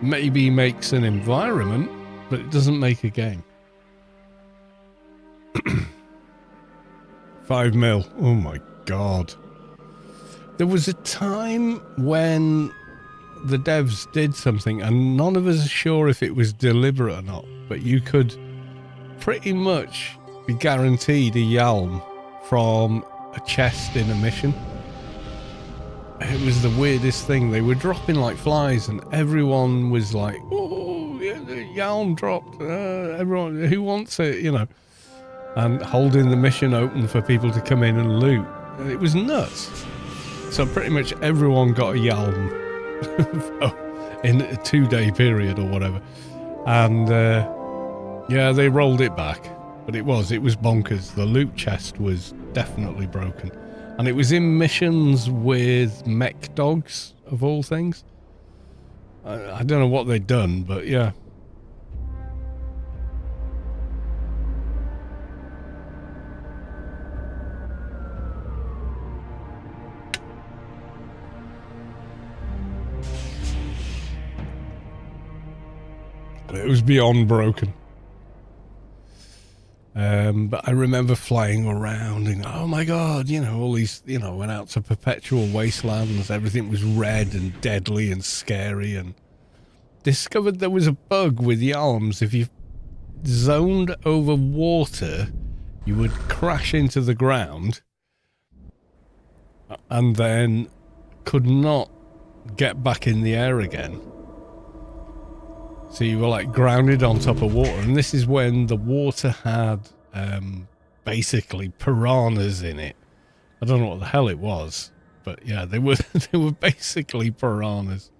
Maybe makes an environment, but it doesn't make a game. 5 mil. Oh my god. There was a time when the devs did something and none of us are sure if it was deliberate or not, but you could pretty much be guaranteed a Yalm from a chest in a mission. It was the weirdest thing. They were dropping like flies and everyone was like, oh, yeah, the Yalm dropped. Everyone, who wants it, you know? And holding the mission open for people to come in and loot. It was nuts. So pretty much everyone got a Yalm in a 2-day period or whatever. And yeah, they rolled it back. But it was bonkers. The loot chest was definitely broken. And it was in missions with mech dogs, of all things. I don't know what they'd done, but yeah. It was beyond broken. But I remember flying around and, oh my god, you know, all these, you know, went out to perpetual wastelands. Everything was red and deadly and scary, and discovered there was a bug with Yalms. If you zoned over water, you would crash into the ground and then could not get back in the air again. So you were like grounded on top of water, and this is when the water had basically piranhas in it. I don't know what the hell it was, but yeah, they were they were basically piranhas.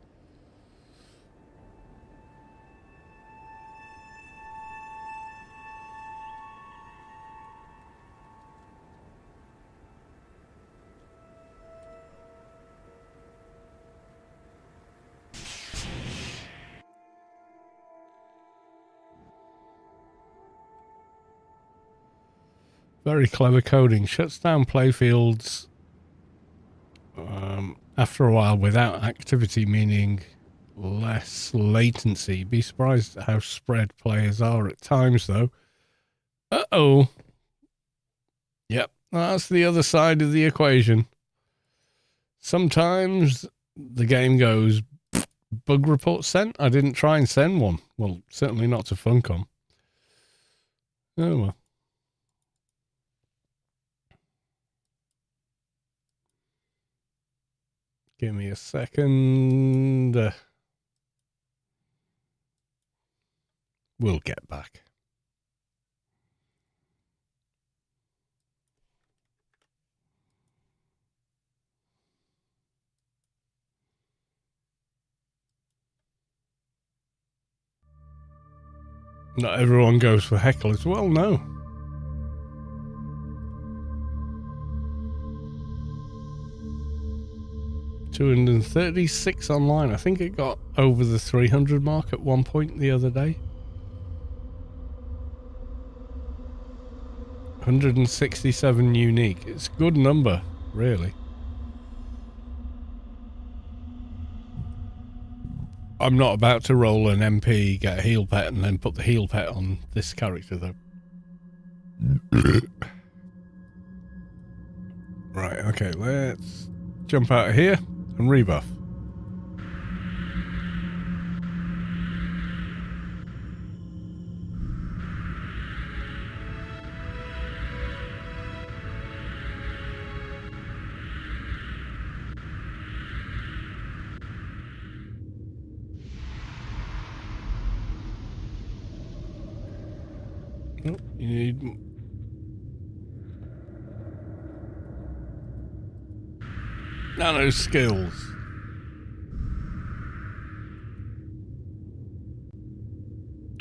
Very clever coding. Shuts down playfields after a while without activity, meaning less latency. Be surprised at how spread players are at times, though. Uh-oh. Yep, that's the other side of the equation. Sometimes the game goes, bug report sent. I didn't try and send one. Well, certainly not to Funcom. Oh, well. Give me a second. We'll get back. Not everyone goes for hecklers. Well, no. $236 online. I think it got over the 300 mark at one point the other day. 167 unique. It's a good number, really. I'm not about to roll an MP, get a heal pet, and then put the heal pet on this character, though. Right, okay, let's jump out of here and rebuff. Oh, you need nano skills.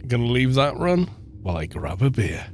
Gonna leave that run while I grab a beer.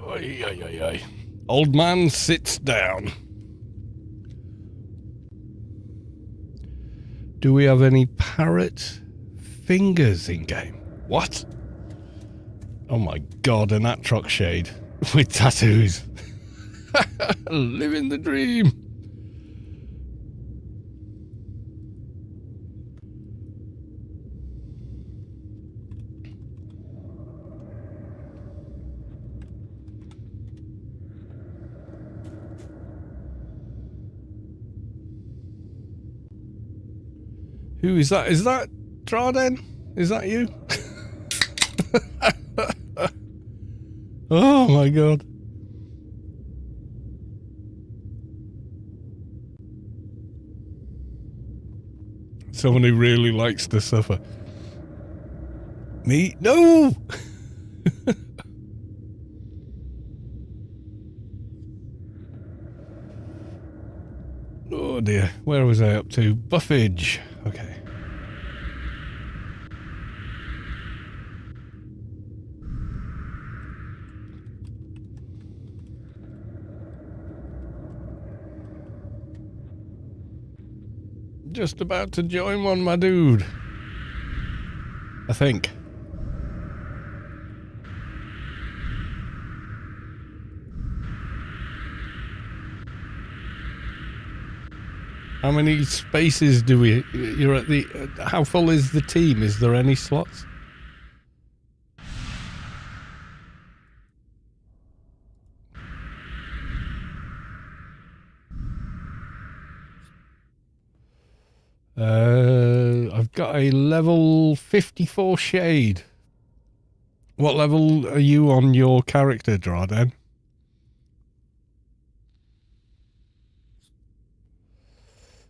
Ay, ay, ay, ay. Old man sits down. Do we have any parrot fingers in game? What? Oh my god, an Atrox shade with tattoos. Living the dream. Who is that? Is that Draden? Is that you? Oh my god. Someone who really likes to suffer. Me? No! Oh dear. Where was I up to? Buffage. Okay. Just about to join one, my dude. I think. How many spaces do we... You're at the... how full is the team? Is there any slots? I've got a level 54 shade. What level are you on your character, Draden?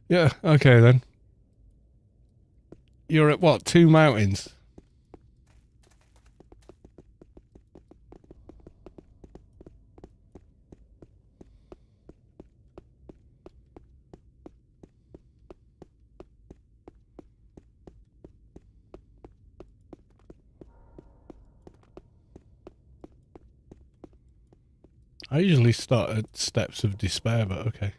Yeah, okay then. You're at what, 2 mountains? I usually start at Steps of Despair, but okay.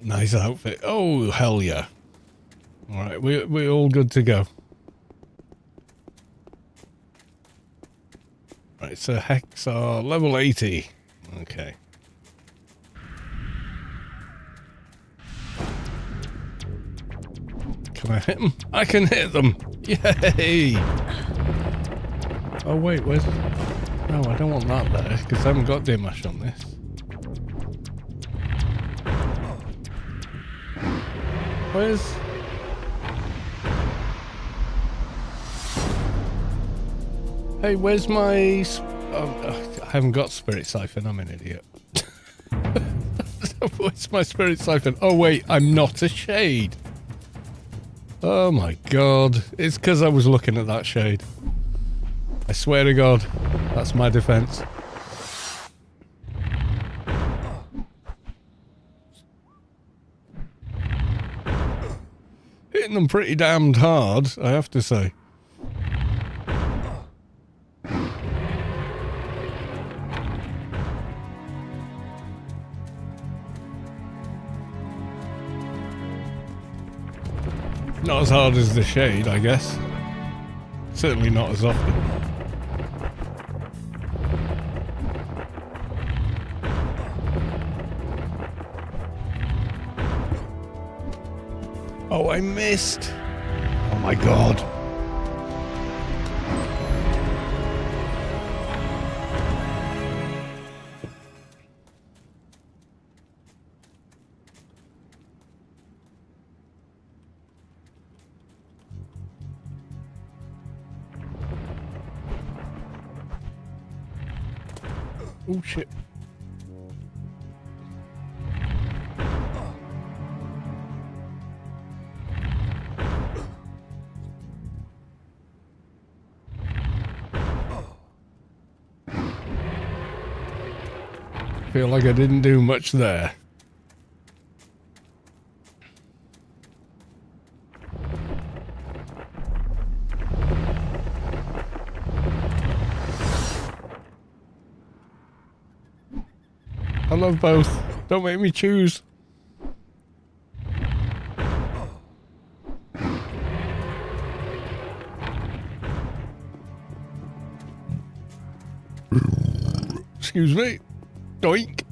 Nice outfit. Oh, hell yeah. Alright, we're all good to go. Right, so Hex are level 80. Okay. Can I hit them? I can hit them! Yay! Oh wait, where's... No, I don't want that there, because I haven't got Dimash on this. Where's... Hey, where's my... I haven't got Spirit Siphon, I'm an idiot. Where's my Spirit Siphon? Oh wait, I'm not a shade. Oh my god. It's because I was looking at that shade. I swear to god, that's my defense. Hitting them pretty damned hard, I have to say. Not as hard as the shade, I guess. Certainly not as often. Oh, I missed. Oh my god. Oh shit. Feel like I didn't do much there. I love both. Don't make me choose. Excuse me. Doink.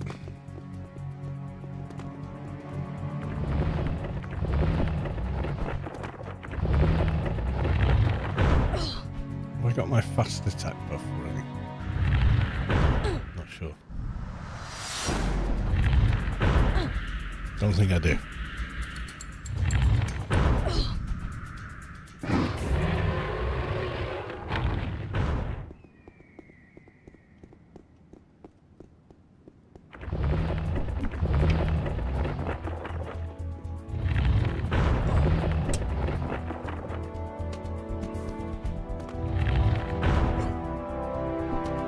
Have I got my fast attack buff running? Not sure. Don't think I do.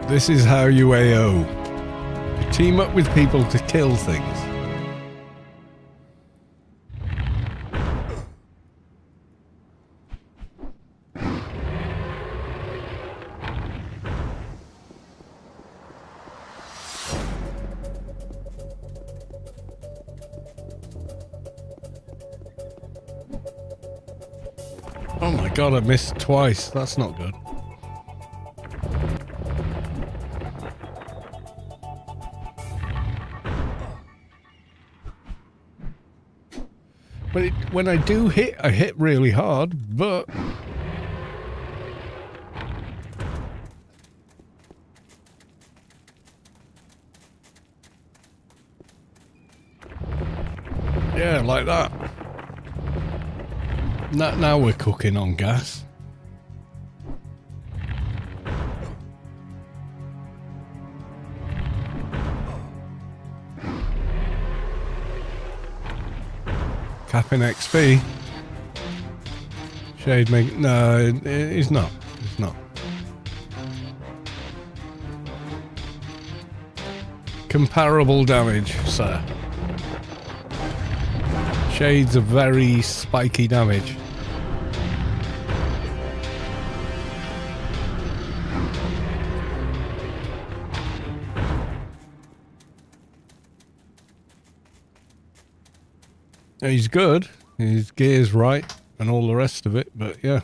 This is how you AO. You team up with people to kill things. Oh my god, I missed twice. That's not good. But when I do hit, I hit really hard, but... Yeah, like that. Now we're cooking on gas. Capping XP. Shade make no, he's not. He's not. Comparable damage, sir. Shades of very spiky damage. He's good. His gear's right and all the rest of it, but yeah.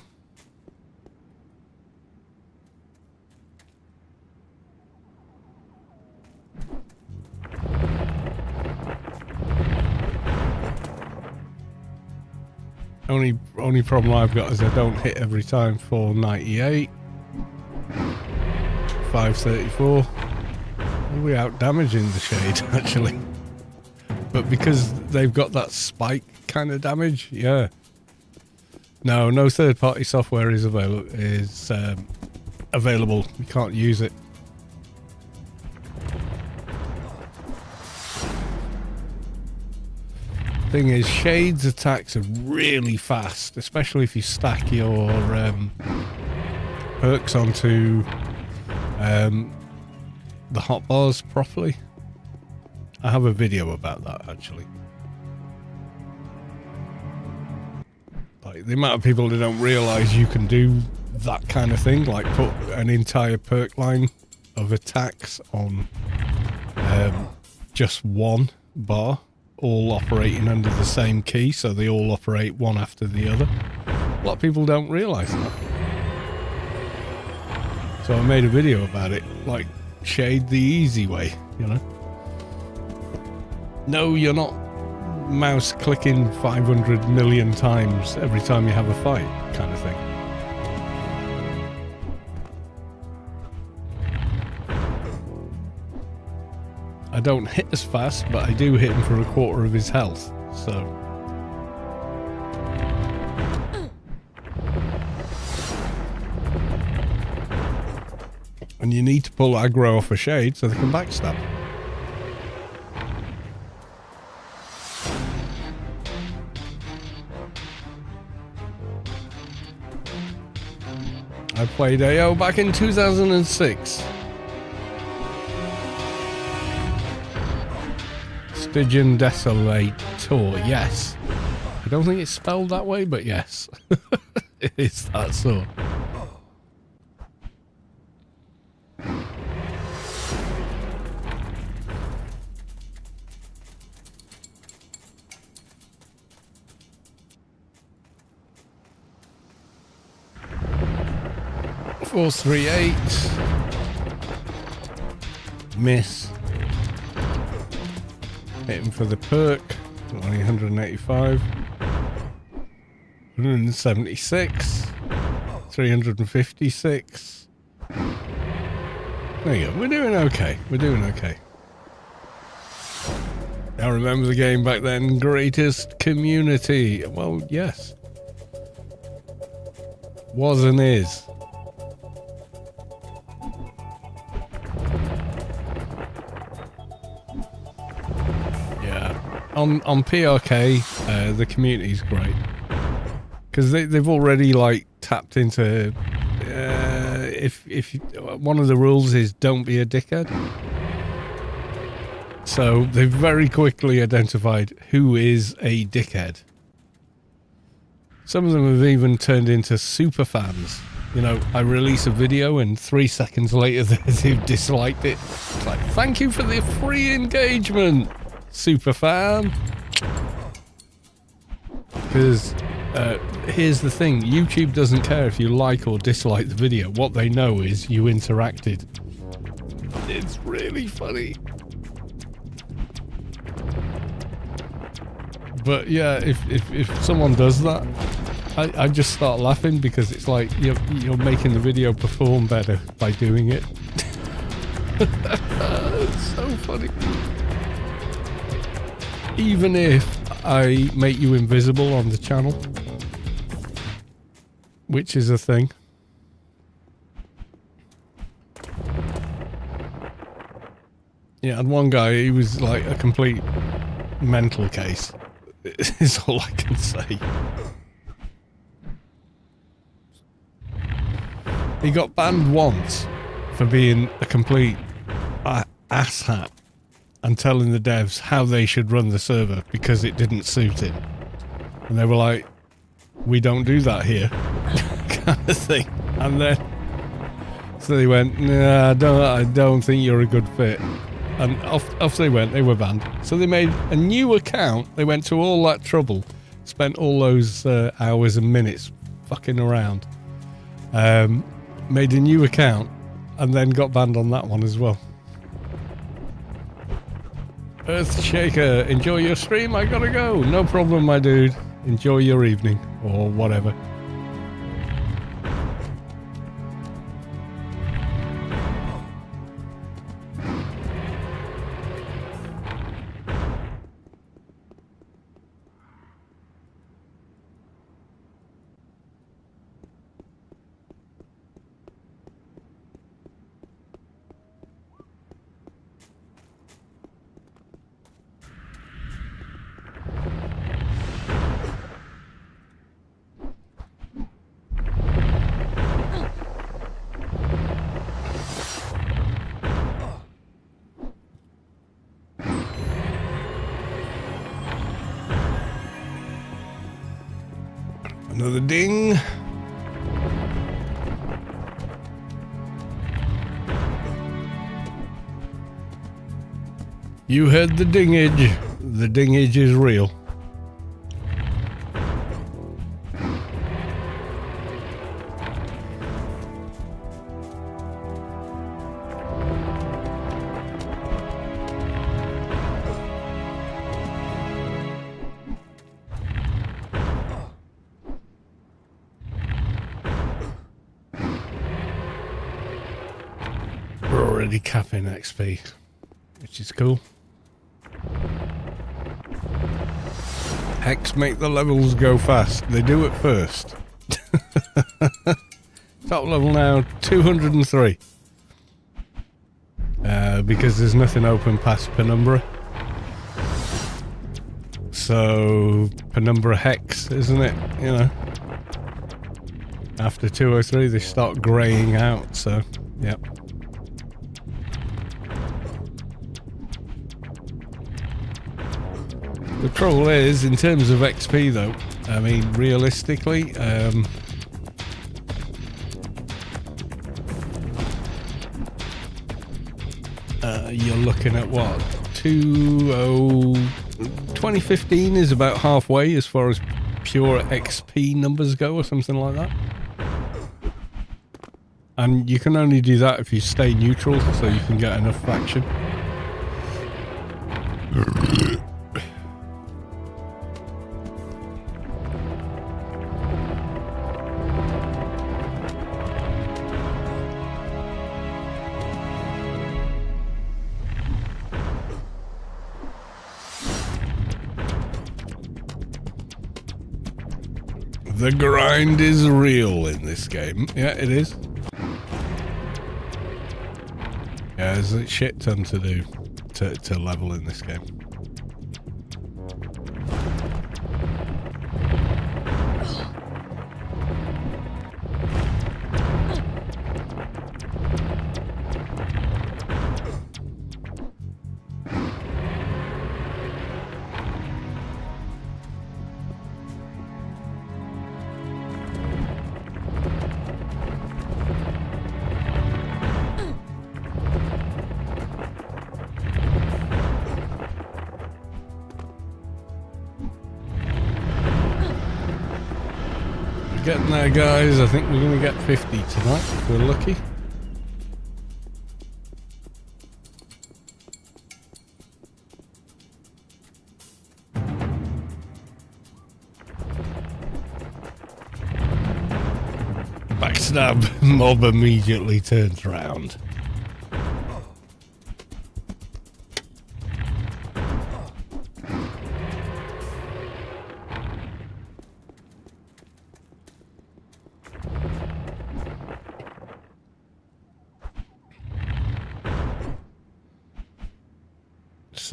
Only problem I've got is I don't hit every time. 498, 534. We're out damaging the shade actually, but because they've got that spike kind of damage, yeah. No third-party software is available. You can't use it. Thing is, Shade's attacks are really fast, especially if you stack your perks onto the hotbars properly. I have a video about that actually. Like the amount of people that don't realise you can do that kind of thing, like put an entire perk line of attacks on just one bar, all operating under the same key, so they all operate one after the other. A lot of people don't realise that. So I made a video about it, like Shade the easy way, you know. No, you're not mouse clicking 500 million times every time you have a fight, kind of thing. I don't hit as fast, but I do hit him for a quarter of his health, so... And you need to pull aggro off a Shade so they can backstab. I played AO back in 2006. Stygian Desolator, yes. I don't think it's spelled that way, but yes. It is that sort. Four, 3, 8. Miss. Hit him for the perk. Only 185. 176. 356. There you go. We're doing okay. We're doing okay. I remember the game back then. Greatest community. Well, yes. Was and is. On PRK, the community's great because they've already like tapped into. If one of the rules is don't be a dickhead, so they've very quickly identified who is a dickhead. Some of them have even turned into super fans. You know, I release a video and 3 seconds later they've disliked it. It's like, thank you for the free engagement. Super fan. Because here's the thing, YouTube doesn't care if you like or dislike the video. What they know is you interacted. It's really funny. But yeah, if someone does that, I just start laughing because it's like you're making the video perform better by doing it. It's so funny. Even if I make you invisible on the channel, which is a thing. Yeah, and one guy, he was like a complete mental case. Is all I can say. He got banned once for being a complete asshat and telling the devs how they should run the server because it didn't suit him. And they were like, we don't do that here. Kind of thing. And then, so they went, nah, I don't think you're a good fit. And off they went, they were banned. So they made a new account, they went to all that trouble, spent all those hours and minutes fucking around, made a new account, and then got banned on that one as well. Earthshaker, enjoy your stream, I gotta go. No problem, my dude. Enjoy your evening, or whatever. Another ding. You heard the dingage. The dingage is real. We're already capping XP, which is cool. Hex make the levels go fast. They do it first. Top level now, 203. Because there's nothing open past Penumbra. So, Penumbra Hex, isn't it? You know. After 203, they start greying out, so, yep. The trouble is, in terms of XP though, I mean, realistically, you're looking at what? 2015 is about halfway as far as pure XP numbers go or something like that. And you can only do that if you stay neutral so you can get enough faction. The grind is real in this game. Yeah, it is. Yeah, there's a shit ton to do to level in this game. Getting there, guys. I think we're going to get 50 tonight if we're lucky. Backstab. Mob immediately turns round.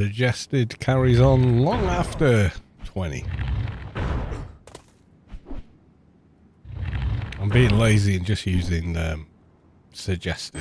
Suggested carries on long after 20. I'm being lazy and just using suggested.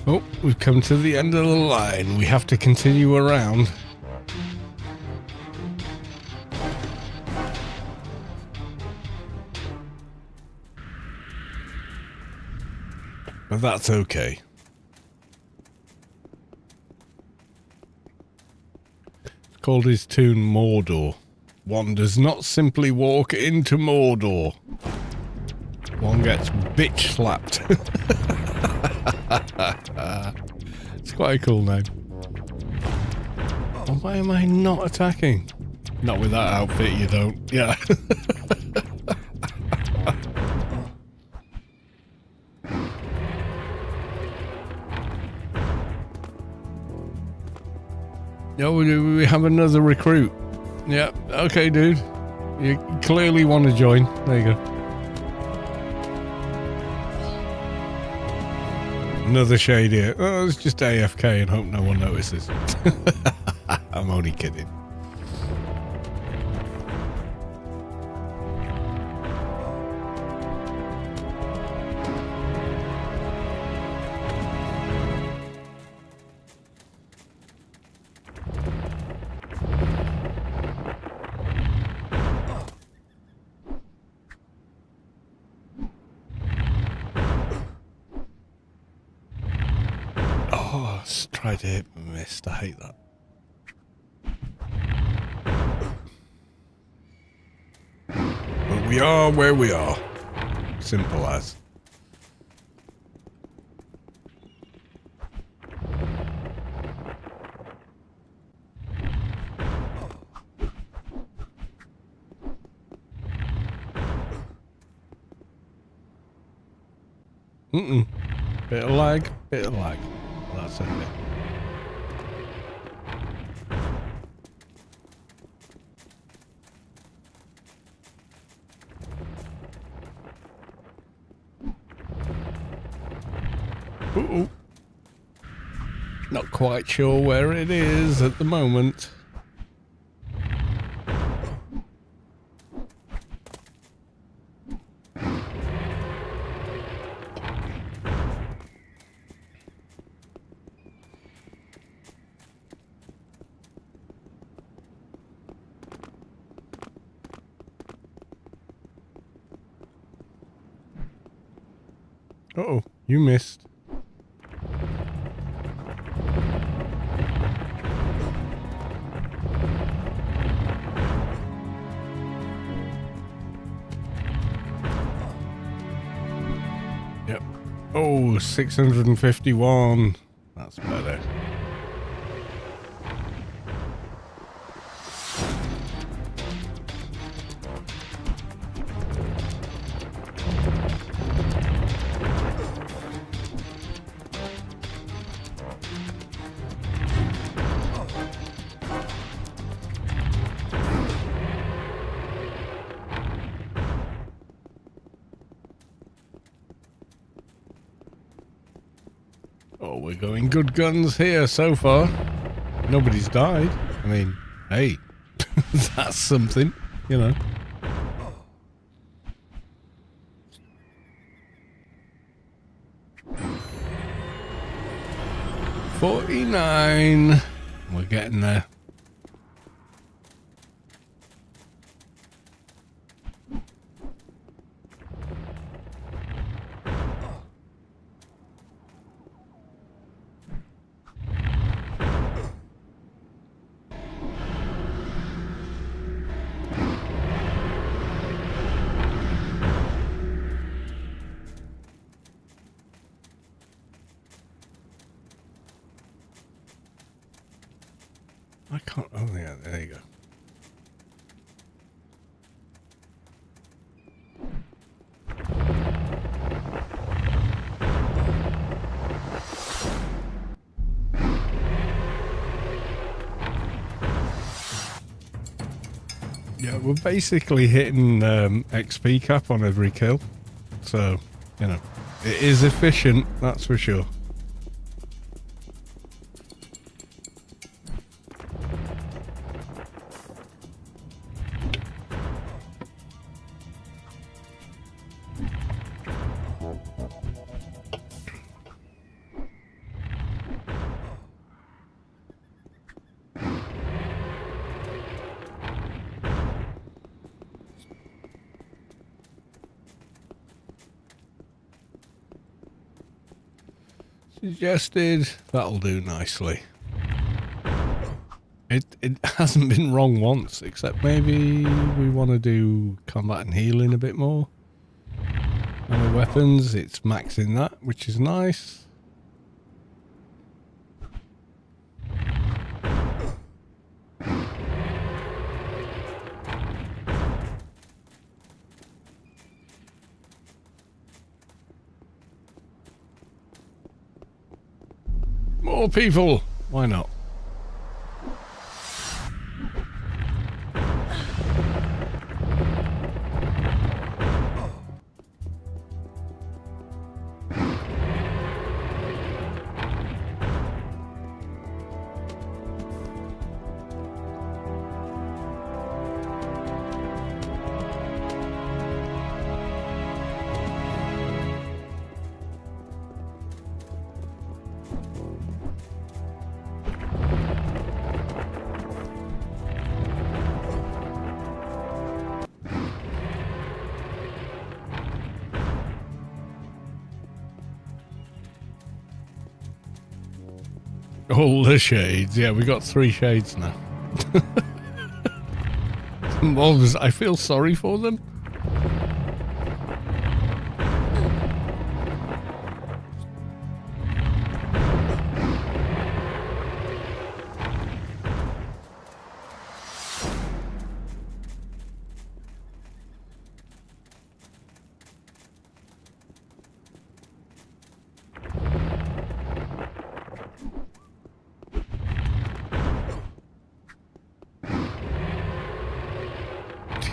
Oh, we've come to the end of the line. We have to continue around. But that's okay. It's called his tune Mordor. One does not simply walk into Mordor. One gets bitch slapped. It's quite a cool name. Oh, why am I not attacking? Not with that outfit, you don't. Yeah. No, we have another recruit. Yeah, okay, dude. You clearly want to join. There you go. Another shade here. Oh, it's just AFK and hope no one notices. I'm only kidding. Tried to hit and missed. I hate that. But we are where we are. Simple as. Bit of lag, bit of lag. That's okay. Uh-oh. Not quite sure where it is at the moment. Uh-oh, you missed. Yep. Oh, 651. That's better. Oh, we're going good guns here so far. Nobody's died. I mean, Hey, that's something, you know. $49. We're getting there. I can't. Oh yeah, there you go. Yeah, we're basically hitting XP cap on every kill, so you know it is efficient. That's for sure. Suggested. That'll do nicely. It hasn't been wrong once, except maybe we want to do combat and healing a bit more. And the weapons, it's maxing that, which is nice. More people! Why not? All the shades. Yeah, we got 3 shades now. Mobs, I feel sorry for them.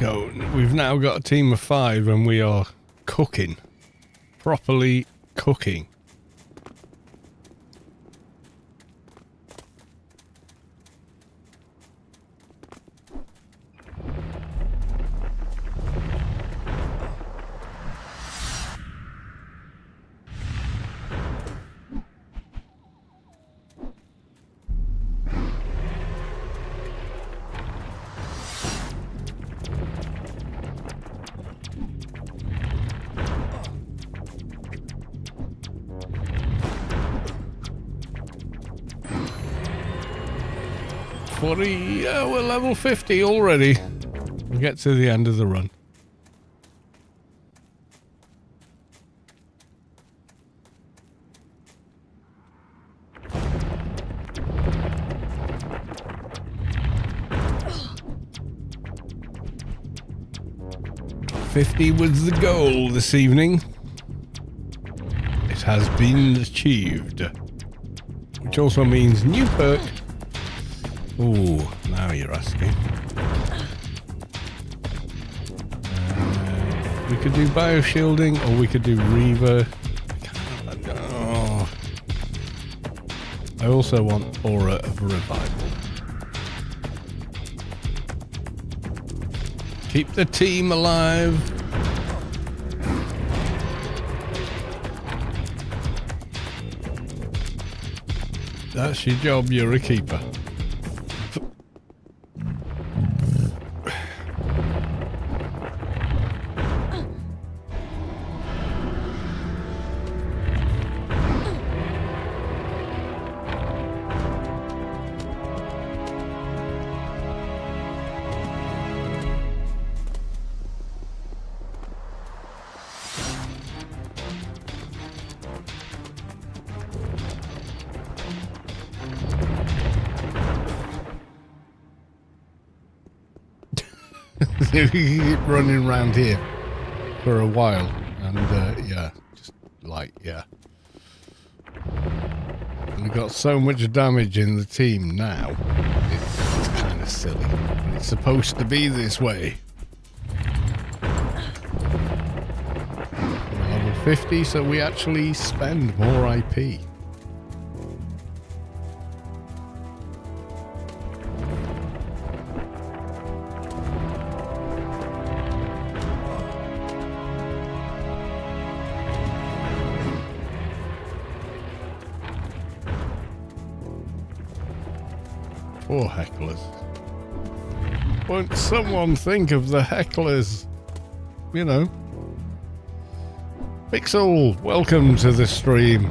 So we've now got a team of 5 and we are cooking. Properly cooking. Yeah, we're level 50 already. We'll get to the end of the run. $50 was the goal this evening. It has been achieved. Which also means new perk. Ooh, now you're asking. We could do bioshielding or we could do Reaver. Oh. I also want Aura of Revival. Keep the team alive. That's your job, you're a keeper. We keep running around here for a while, and yeah, just like, yeah. We've got so much damage in the team now, it's kind of silly. But it's supposed to be this way. We're level 50, so we actually spend more IP. Poor hecklers. Won't someone think of the hecklers? You know. Pixel, welcome to the stream.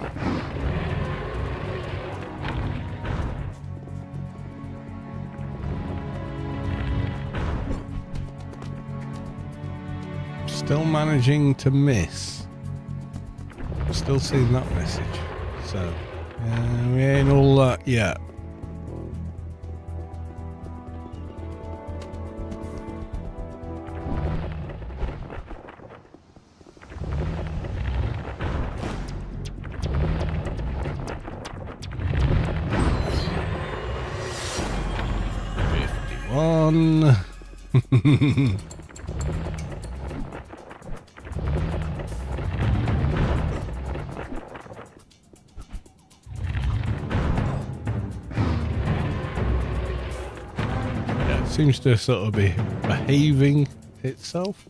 Still managing to miss. Still seeing that message. So, we ain't all that yet. Yeah, it seems to sort of be behaving itself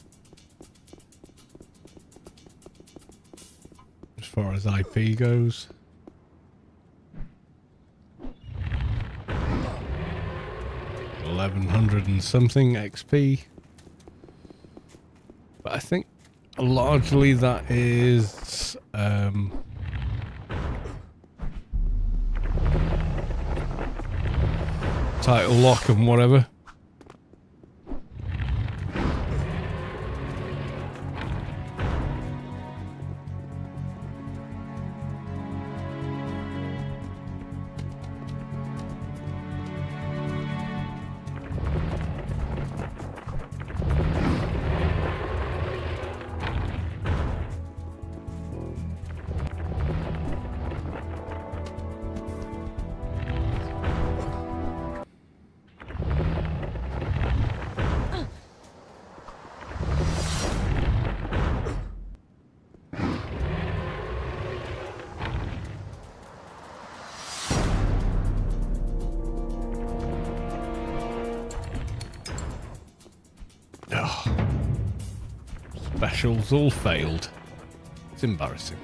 as far as IP goes. 1100 and something XP, but I think largely that is title lock and whatever. Specials all failed. It's embarrassing.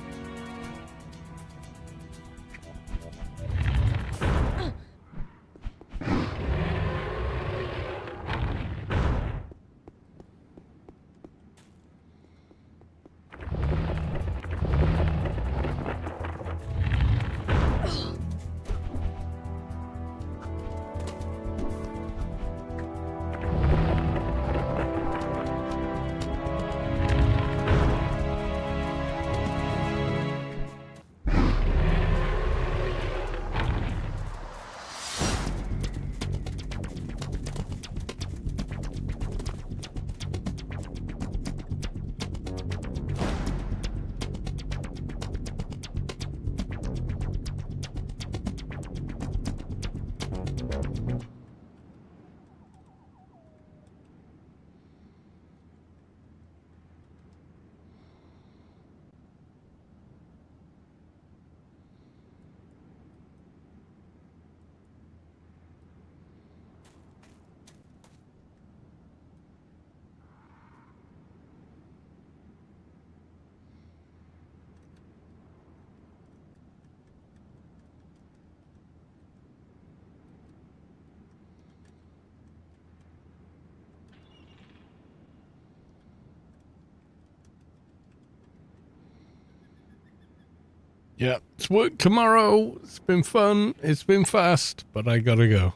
Yeah, it's work tomorrow. It's been fun. It's been fast, but I gotta go.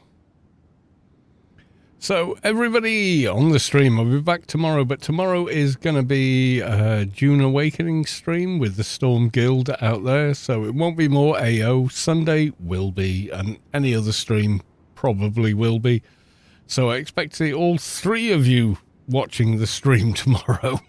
So, everybody on the stream, I'll be back tomorrow, but tomorrow is going to be June Awakening stream with the Storm Guild out there, so it won't be more AO. Sunday will be, and any other stream probably will be. So I expect to see all three of you watching the stream tomorrow,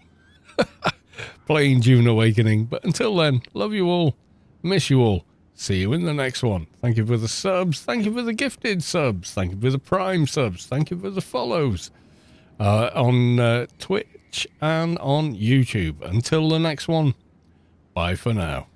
playing June Awakening. But until then, love you all, miss you all. See you in the next one. Thank you for the subs. Thank you for the gifted subs. Thank you for the prime subs. Thank you for the follows on Twitch and on YouTube. Until the next one, bye for now.